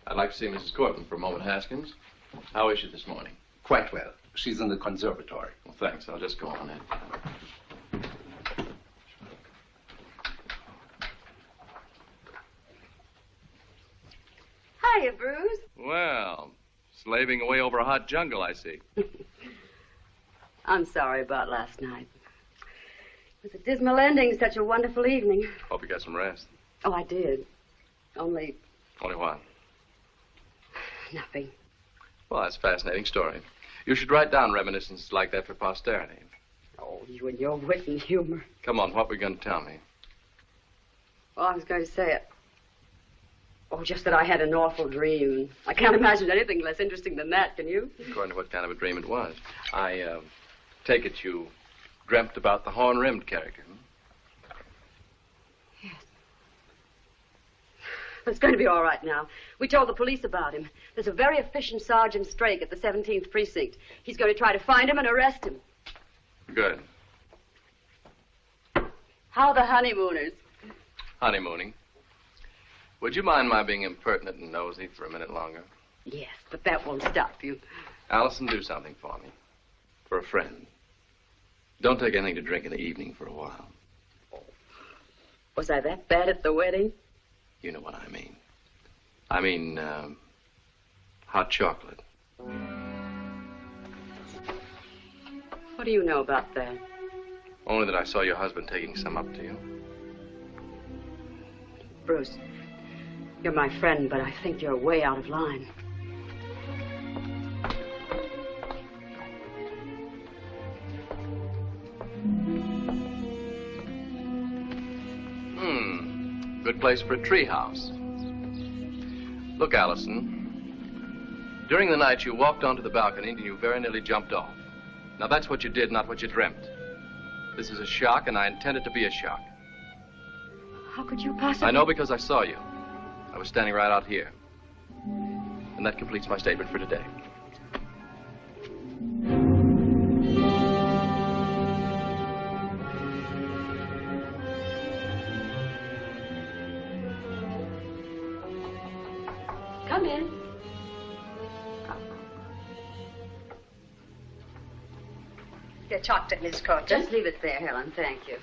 I'd like to see Mrs. Courtland for a moment, Haskins. How is she this morning? Quite well. She's in the conservatory. Well, thanks. I'll just go on in. Hiya, Bruce. Well, slaving away over a hot jungle, I see. I'm sorry about last night. It was a dismal ending, such a wonderful evening. Hope you got some rest. Oh, I did. Only What? nothing. Well, that's a fascinating story. You should write down reminiscences like that for posterity. Oh, you and your wit and humor. Come on, what were you going to tell me? Well, I was going to say it. Oh, just that I had an awful dream. I can't imagine anything less interesting than that, can you? According to what kind of a dream it was. I take it you dreamt about the horn-rimmed character. Yes. But it's going to be all right now. We told the police about him. There's a very efficient Sergeant Strake at the 17th Precinct. He's going to try to find him and arrest him. Good. How are the honeymooners? Honeymooning. Would you mind my being impertinent and nosy for a minute longer? Yes, but that won't stop you. Alison, do something for me. For a friend. Don't take anything to drink in the evening for a while. Was I that bad at the wedding? You know what I mean. I mean, hot chocolate. What do you know about that? Only that I saw your husband taking some up to you. Bruce, you're my friend, but I think you're way out of line. Good place for a treehouse. Look, Alison. During the night, you walked onto the balcony and you very nearly jumped off. Now, that's what you did, not what you dreamt. This is a shock, and I intend it to be a shock. How could you possibly... I know because I saw you. I was standing right out here. And that completes my statement for today. Come in. Your chocolate, Miss Courtland. Just leave it there, Helen. Thank you.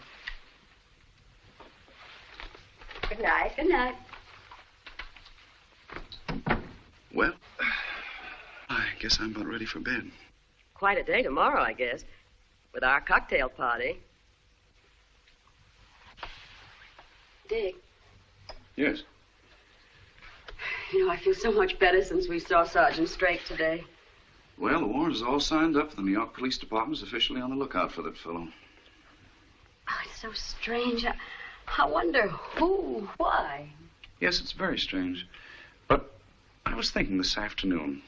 Good night. Good night. Well, I guess I'm about ready for bed. Quite a day tomorrow, I guess, with our cocktail party. Dick, Yes. you know, I feel so much better since we saw Sergeant Strake today. Well, the warrant is all signed up. The New York Police Department is officially on the lookout for that fellow. Oh, it's so strange. I wonder who, why. Yes, it's very strange. But I was thinking this afternoon,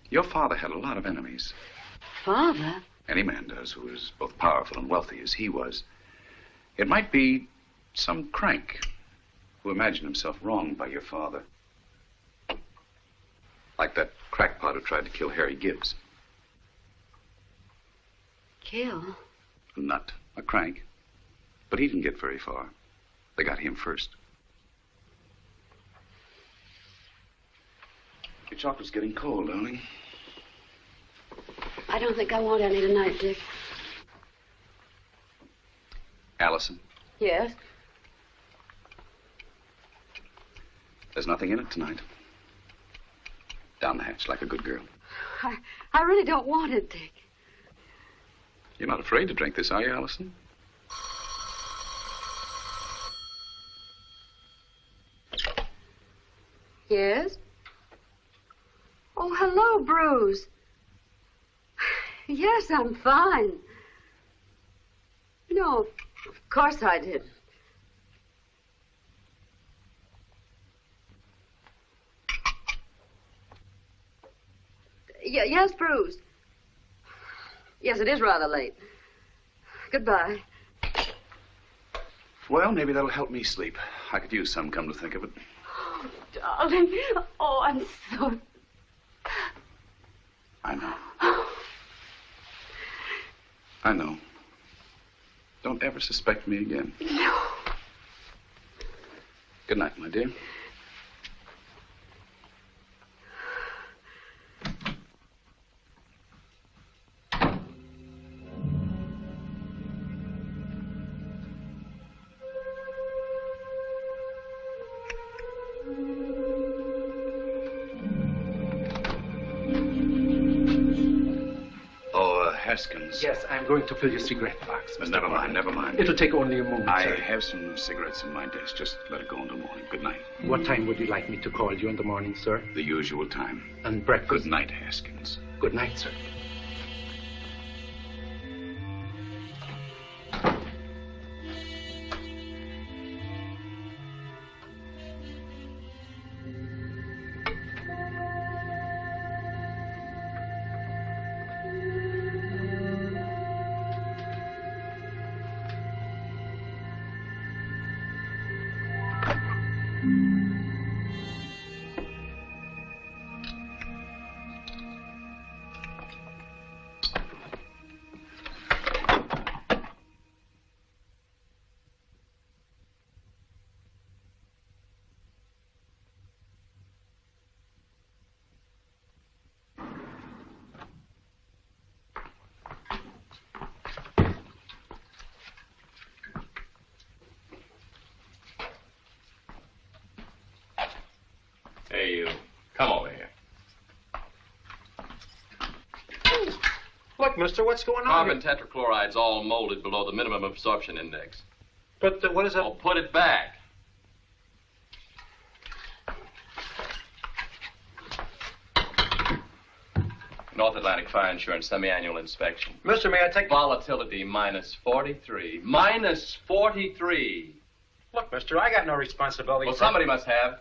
your father had a lot of enemies. Father? Any man does who is both powerful and wealthy as he was. It might be some crank who imagined himself wronged by your father. Like that crackpot who tried to kill Harry Gibbs. Kill? A nut, a crank. But he didn't get very far. They got him first. Your chocolate's getting cold, darling. I don't think I want any tonight, Dick. Alison, Yes? there's nothing in it tonight. Down the hatch like a good girl. I really don't want it, Dick. You're not afraid to drink this, are you, Alison? Yes? Oh, hello, Bruce. Yes, I'm fine. No, of course I did. Yes, Bruce. Yes, it is rather late. Goodbye. Well, maybe that'll help me sleep. I could use some, come to think of it. Oh, darling. Oh, I'm so... I know. I know. Don't ever suspect me again. No. Good night, my dear. Haskins. Yes, I'm going to fill your cigarette box. Never mind, never mind. It'll take only a moment, I sir. have some cigarettes in my desk. Just let it go in the morning. Good night. What time would you like me to call you in the morning, sir? The usual time. And breakfast? Good night, Haskins. Good night, sir. Hey, you. Come over here. Look, mister, what's going on? Carbon tetrachloride's all molded below the minimum absorption index. But what is that? Oh, put it back. North Atlantic Fire Insurance semi-annual inspection. Mister, may I take... Volatility minus 43. Minus 43. Look, mister, I got no responsibility Well, for... somebody must have.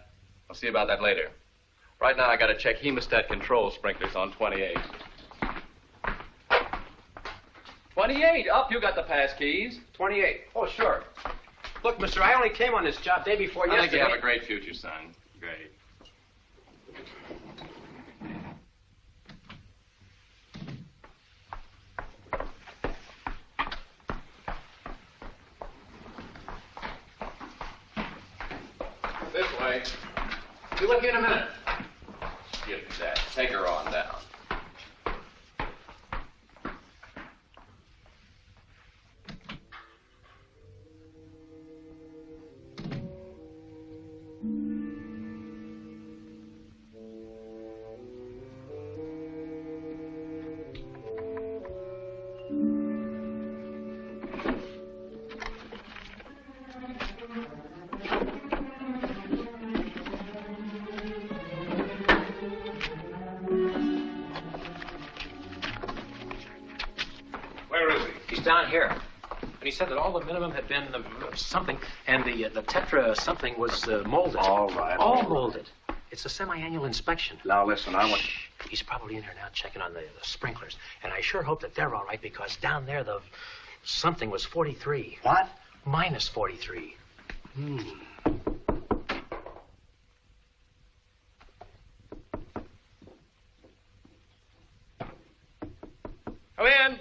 I'll see about that later. Right now, I got to check hemostat control sprinklers on 28. 28. Up, you got the pass keys. 28. Oh, sure. Look, mister, I only came on this job day before I think yesterday. you have a great future, son. Great. This way. Be with you in a minute. Get that. Take her on down. Down here. And he said that all the minimum had been something, and the tetra something was molded. All right. All molded. It's a semi-annual inspection. Now, listen, I want... He's probably in here now checking on the sprinklers. And I sure hope that they're all right, because down there the something was 43. What? Minus 43. Come in.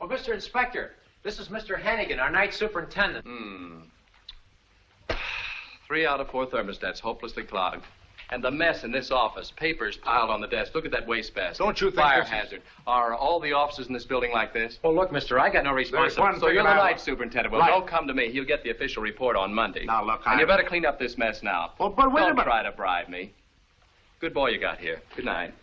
Oh, Mr. Inspector, this is Mr. Hannigan, our night superintendent. 3 out of 4 thermostats hopelessly clogged. And the mess in this office, papers piled on the desk. Look at that wastebasket. Don't you think Fire this is- hazard. Are all the offices in this building like this? Well, look, mister, I got no responsibility. So you're the night superintendent. Well, Right. don't come to me. He'll get the official report on Monday. Now, look, And you better clean up this mess now. Oh, but wait a Don't minute. try to bribe me. Good boy you got here. Good night.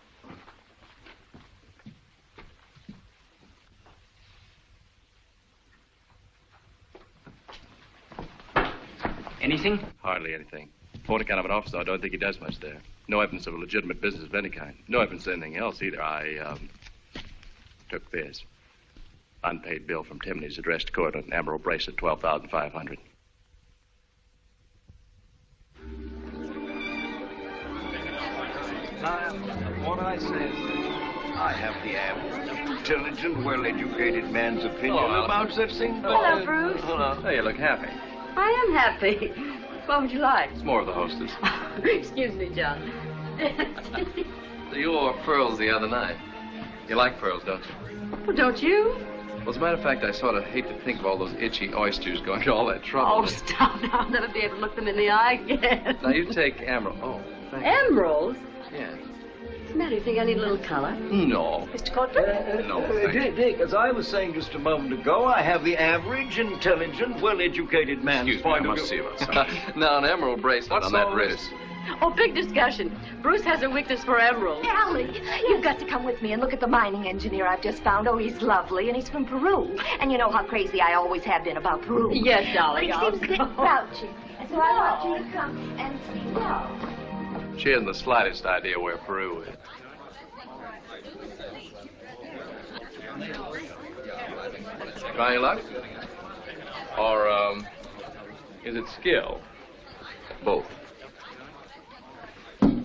Anything? Hardly anything. On account of an officer, I don't think he does much there. No evidence of a legitimate business of any kind. No evidence of anything else either. I took this. Unpaid bill from Timney's addressed Courtland. Emerald bracelet, $12,500. Now, what I said, I have the average intelligent, well-educated man's opinion Hello, about such things. Hello, Bruce. Hello. Hey, you look happy. I am happy. What would you like? It's more of the hostess. Excuse me, John. You wore pearls the other night. You like pearls, don't you? Well, don't you? Well, as a matter of fact, I sort of hate to think of all those itchy oysters going to all that trouble. Oh, stop. I'll never be able to look them in the eye again. Now, you take emerald. Oh, thank you. Emeralds? Yeah. What's the matter? You think I need a little color? No. Mr. Courtland? No, thank you. Dick, as I was saying just a moment ago, I have the average, intelligent, well-educated man's Excuse me, I point of must see view. about something. Now, an emerald bracelet on that wrist. Oh, big discussion. Bruce has a weakness for emeralds. Allie, you've got to come with me and look at the mining engineer I've just found. Oh, he's lovely, and he's from Peru. And you know how crazy I always have been about Peru. Yes, darling, But he seems a bit grouchy. And so I want you to come and see. No. She hasn't the slightest idea where Peru is. Try your luck? Or, is it skill? Both.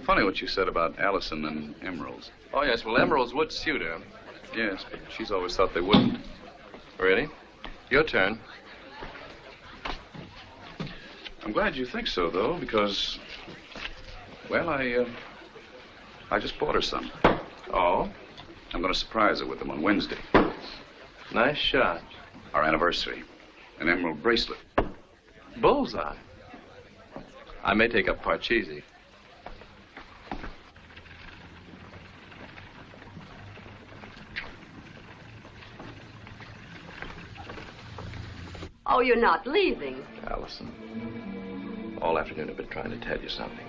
Funny what you said about Alisonn and emeralds. Oh, yes. Well, emeralds would suit her. Yes, but she's always thought they wouldn't. Really? Your turn. I'm glad you think so, though, because, well, I just bought her some. Oh? I'm going to surprise her with them on Wednesday. Nice shot. Our anniversary. An emerald bracelet. Bullseye. I may take up Parcheesi. Oh, you're not leaving. Alisonn, all afternoon I've been trying to tell you something.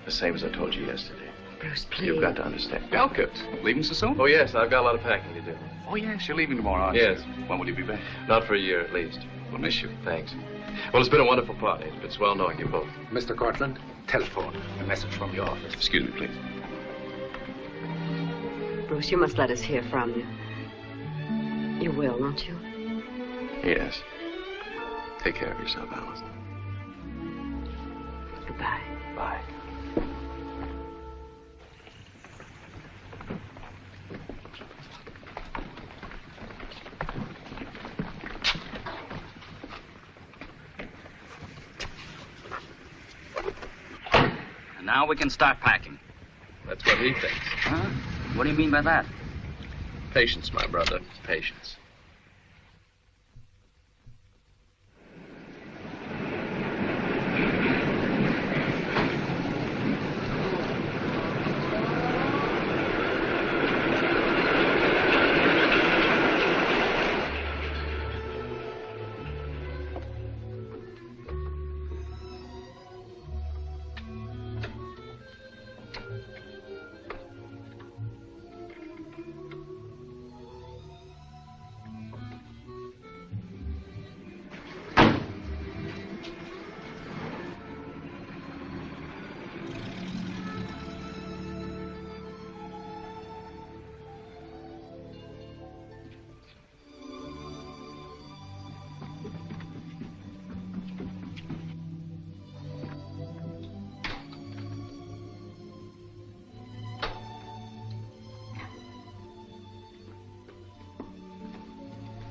The same as I told you yesterday. Bruce, please. You've got to understand. Elkett, leaving so soon? Oh, yes, I've got a lot of packing to do. Oh, yes, you're leaving tomorrow, aren't Yes. you? When will you be back? Not for a year, at least. We'll miss you. Thanks. Well, it's been a wonderful party. It's been swell knowing you both. Mr. Courtland, telephone. A message from your office. Excuse me, please. Bruce, you must let us hear from you. You will, won't you? Yes. Take care of yourself, Alisonn. Goodbye. Bye. And now we can start packing. That's what he thinks. Huh? What do you mean by that? Patience, my brother. Patience.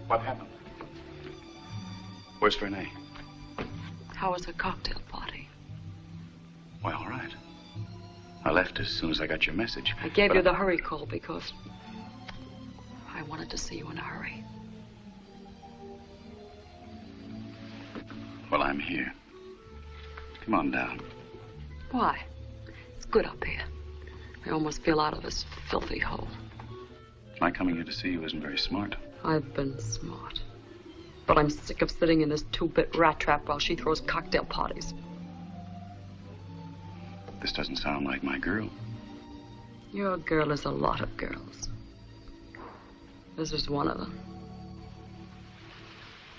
What happened? Where's Renee? How was her cocktail party? Why, all right. I left as soon as I got your message. I gave you the hurry call because I wanted to see you in a hurry. Well, I'm here. Come on down. Why? It's good up here. I almost feel out of this filthy hole. My coming here to see you isn't very smart. I've been smart. But I'm sick of sitting in this two-bit rat trap while she throws cocktail parties. This doesn't sound like my girl. Your girl is a lot of girls. This is one of them.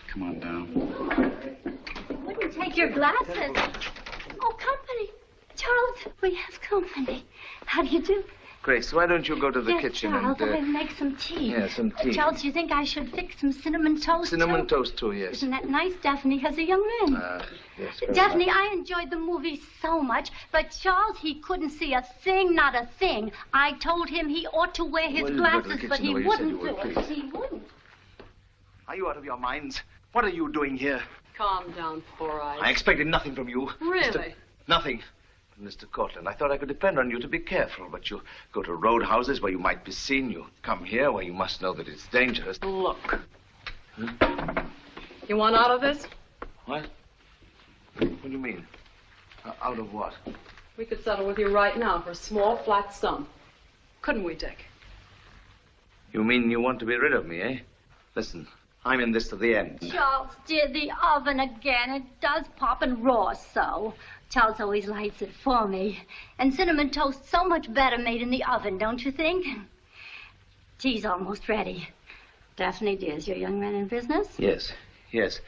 Come on down. Wouldn't take your glasses. Oh, company. Charles, we have company. How do you do? Grace, why don't you go to the kitchen Charles, and... I'll make some tea. Yeah, some tea. Charles, do you think I should fix some cinnamon toast, Cinnamon too? toast, too, yes. Isn't that nice? Daphne has a young man. Yes. Daphne, I enjoyed the movie so much, but Charles, he couldn't see a thing, not a thing. I told him he ought to wear his Well, you go to the glasses, but kitchen he the way you said wouldn't you would, do it. please. He wouldn't. Are you out of your minds? What are you doing here? Calm down, Four Eyes. I expected nothing from you. Really? Nothing. Mr. Courtland, I thought I could depend on you to be careful, but you go to roadhouses where you might be seen. You come here where you must know that it's dangerous. Look. You want out of this? What? What do you mean? Out of what? We could settle with you right now for a small, flat sum. Couldn't we, Dick? You mean you want to be rid of me, eh? Listen, I'm in this to the end. Charles, dear, the oven again. It does pop and roar so. Charles always lights it for me. And cinnamon toast so much better made in the oven, don't you think? Tea's almost ready. Daphne, dear, is your young man in business? Yes, yes.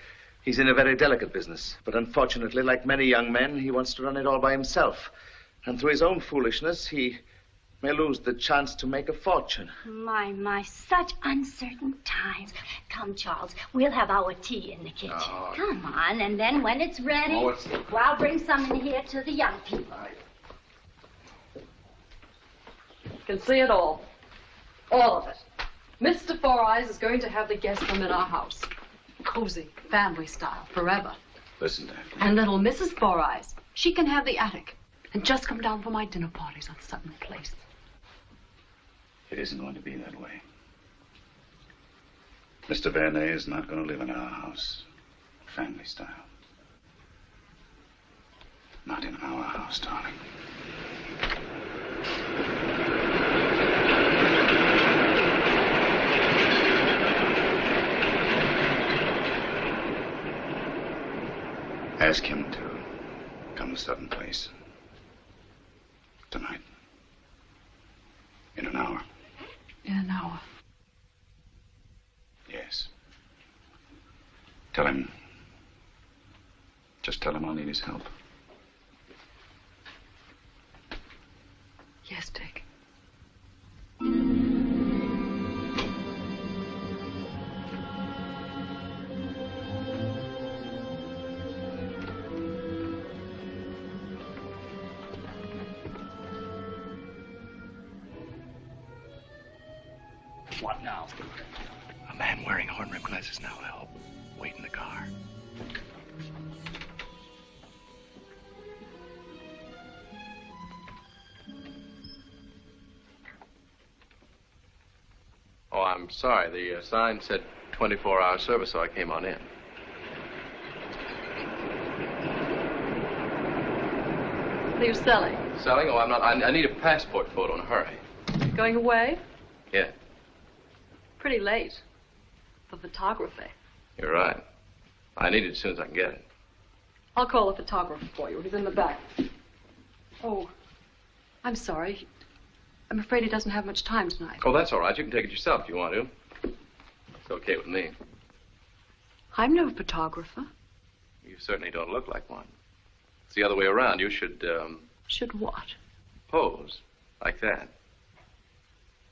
He's in a very delicate business. But unfortunately, like many young men, he wants to run it all by himself. And through his own foolishness, he may lose the chance to make a fortune. My, such uncertain times. Come, Charles, we'll have our tea in the kitchen. Oh. Come on, and then when it's ready, Oh, well, I'll bring some in here to the young people. You can see it all. All of it. Mr. Four Eyes is going to have the guest room in our house. Cozy, family style, forever. Listen, Daphne. And little Mrs. Four Eyes, she can have the attic. And just come down for my dinner parties on Sutton Place. It isn't going to be that way. Mr. Vernay is not going to live in our house. Family style. Not in our house, darling. Ask him to come to Sutton Place. Tonight. In an hour. In an hour. Yes. Tell him. Just tell him I'll need his help. Yes, Dick. What now? A man wearing horn-rimmed glasses now, I hope. Wait in the car. Oh, I'm sorry. The sign said 24-hour service, so I came on in. What are you selling? Selling? Oh, I'm not. I need a passport photo in a hurry. Going away? Yeah, Pretty late. For photography. you're right. I need it as soon as I can get it. I'll call the photographer for you. He's in the back. Oh, I'm sorry. I'm afraid he doesn't have much time tonight. Oh, that's all right. You can take it yourself if you want to. It's okay with me. I'm no photographer. You certainly don't look like one. It's the other way around. You should, Should what? pose like that.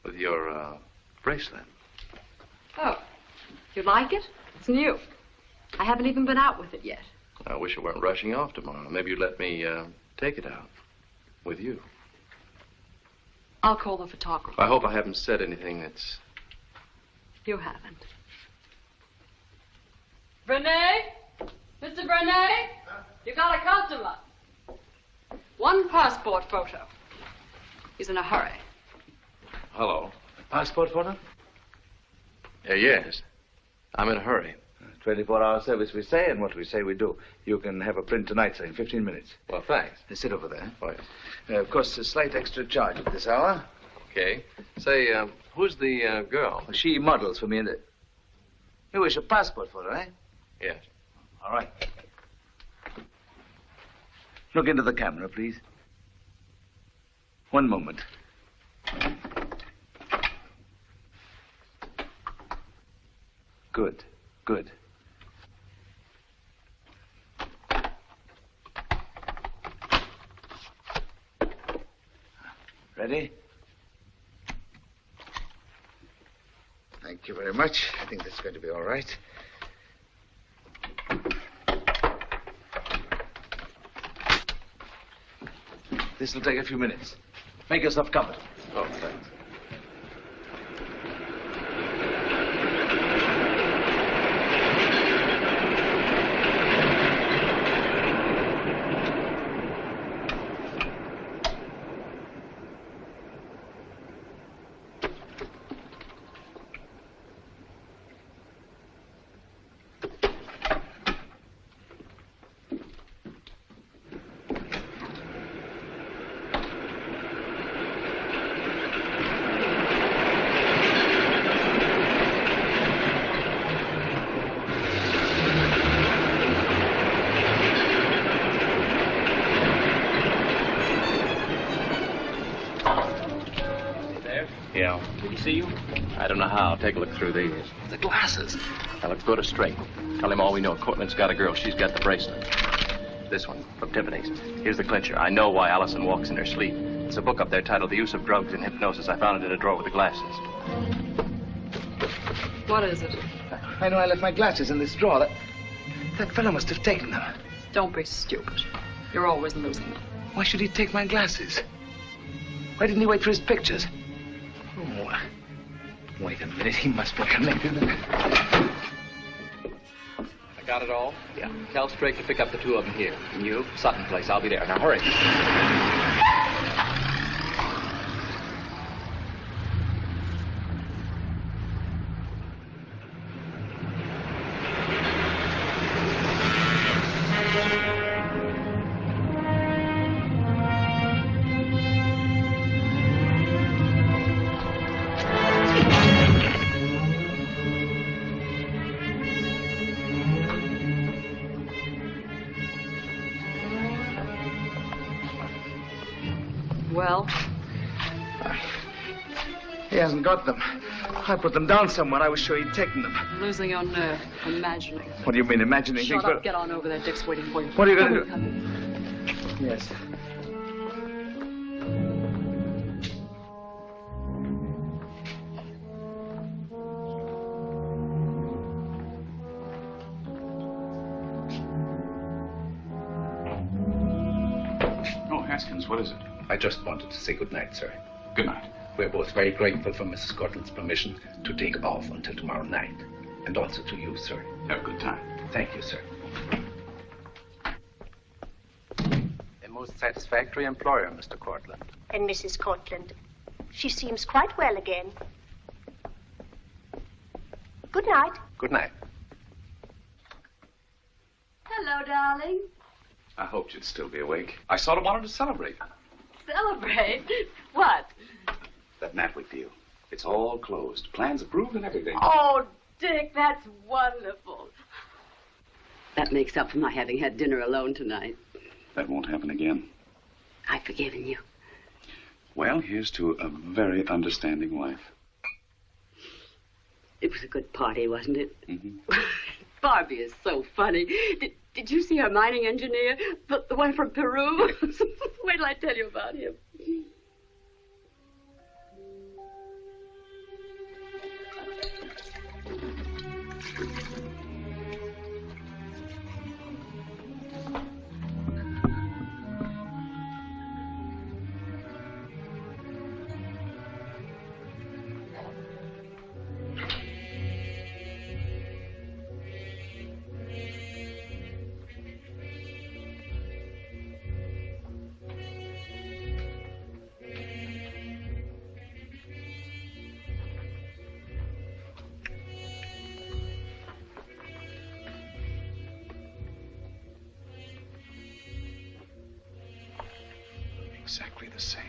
With your, bracelet. Oh, you like it? It's new. I haven't even been out with it yet. I wish you weren't rushing off tomorrow. Maybe you'd let me, take it out. With you. I'll call the photographer. I hope I haven't said anything that's... You haven't. Renee? Mr. Renee? You got a customer. One passport photo. He's in a hurry. Hello. Passport photo? Yes. I'm in a hurry. 24-hour service we say, and what we say we do. You can have a print tonight, sir, in 15 minutes. Well, thanks. Sit over there. Oh, yes. Of course, a slight extra charge at this hour. Okay. Say, who's the girl? She models for me in the... You wish a passport photo, eh? Yes. All right. Look into the camera, please. One moment. Good, good. Ready? Thank you very much. I think that's going to be all right. This will take a few minutes. Make yourself comfortable. Oh, thanks. see you? I don't know how. Take a look through these. The glasses. Now look good or straight. Tell him all we know. Courtland's got a girl. She's got the bracelet. This one, from Tiffany's. Here's the clincher. I know why Alisonn walks in her sleep. It's a book up there titled The Use of Drugs in Hypnosis. I found it in a drawer with the glasses. What is it? I know I left my glasses in this drawer. That fellow must have taken them. Don't be stupid. You're always losing them. Why should he take my glasses? Why didn't he wait for his pictures? Oh, wait a minute. He must be connected. I got it all? Yeah. Tell Strake to pick up the two of them here. And you, Sutton Place. I'll be there. Now hurry. Well? He hasn't got them. I put them down somewhere. I was sure he'd taken them. Losing your nerve. Imagining. What do you mean, imagining Shut things? up. Get on over there. Dick's waiting for you. What are you going to do? Come in. Yes. Oh, Haskins, what is it? I just wanted to say good night, sir. Good night. We're both very grateful for Mrs. Courtland's permission to take off until tomorrow night. And also to you, sir. Have a good time. Thank you, sir. A most satisfactory employer, Mr. Courtland. And Mrs. Courtland. She seems quite well again. Good night. Good night. Hello, darling. I hoped you'd still be awake. I sort of wanted to celebrate. Celebrate? What? That night with you. It's all closed. Plans approved and everything. Oh, Dick, that's wonderful. That makes up for my having had dinner alone tonight. That won't happen again. I've forgiven you. Well, here's to a very understanding wife. It was a good party, wasn't it? Mm-hmm. Barbie is so funny. Did you see her mining engineer? The one from Peru? Wait till I tell you about him. Exactly the same.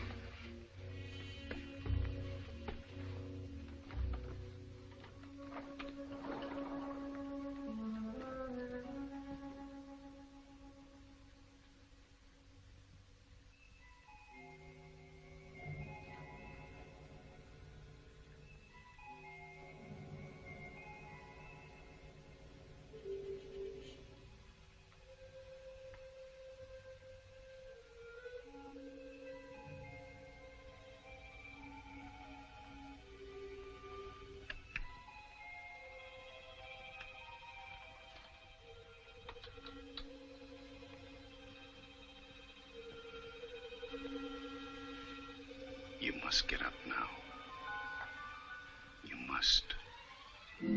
You must get up now. You must. That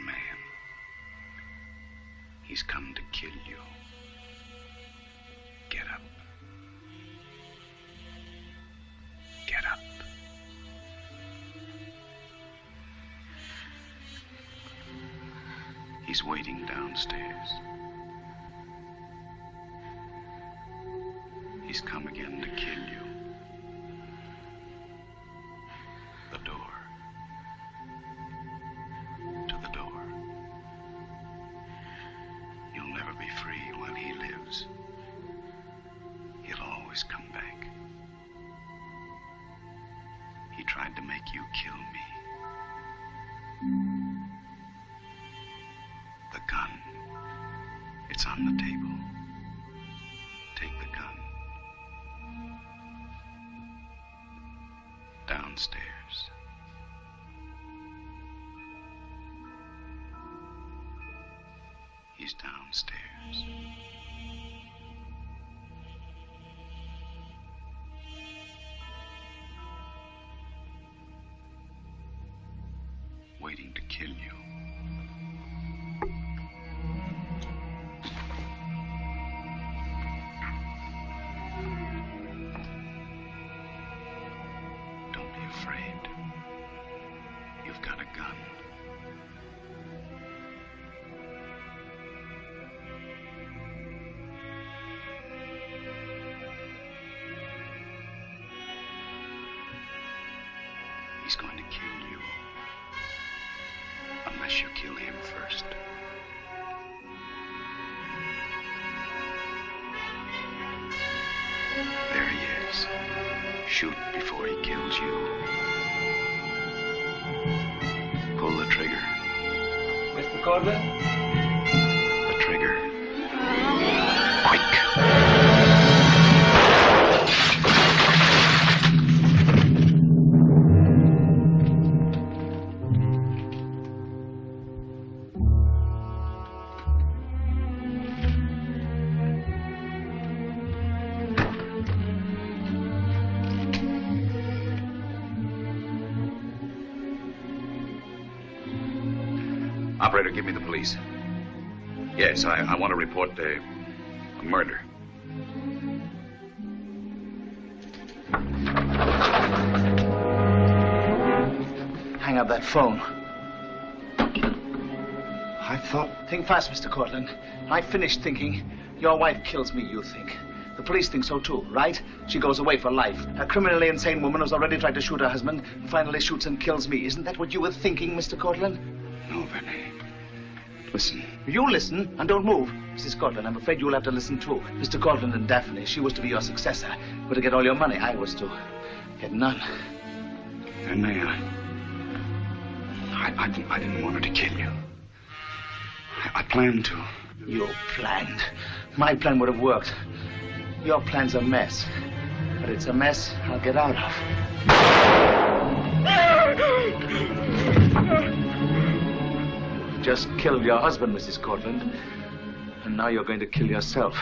man, he's come to kill you. Get up. Get up. He's waiting downstairs. He's come again to kill you. The door. To the door. You'll never be free while he lives. He'll always come back. tried to make you kill me. The gun. It's on the table. Take the gun. Downstairs. He's downstairs. Waiting to kill you. Don't be afraid. You've got a gun. He's going to kill you. Unless you kill him first. There he is. Shoot before he kills you. Pull the trigger. Mr. Courtland? The trigger. Quick. Operator, give me the police. Yes, I want to report a murder. Hang up that phone. I thought... Think fast, Mr. Courtland. I finished thinking. Your wife kills me, you think. The police think so too, right? She goes away for life. A criminally insane woman who's already tried to shoot her husband and finally shoots and kills me. Isn't that what you were thinking, Mr. Courtland? No, Vinny. Listen. You listen and don't move. Mrs. Courtland, I'm afraid you'll have to listen too. Mr. Courtland and Daphne, she was to be your successor. Were to get all your money. I was to get none. Vinny, I didn't want her to kill you. I planned to. You planned. My plan would have worked. Your plan's a mess. But it's a mess I'll get out of. Just killed your husband, Mrs. Courtland. And now you're going to kill yourself.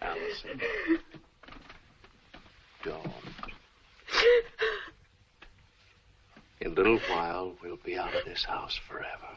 Alison. Don't. In a little while, we'll be out of this house forever.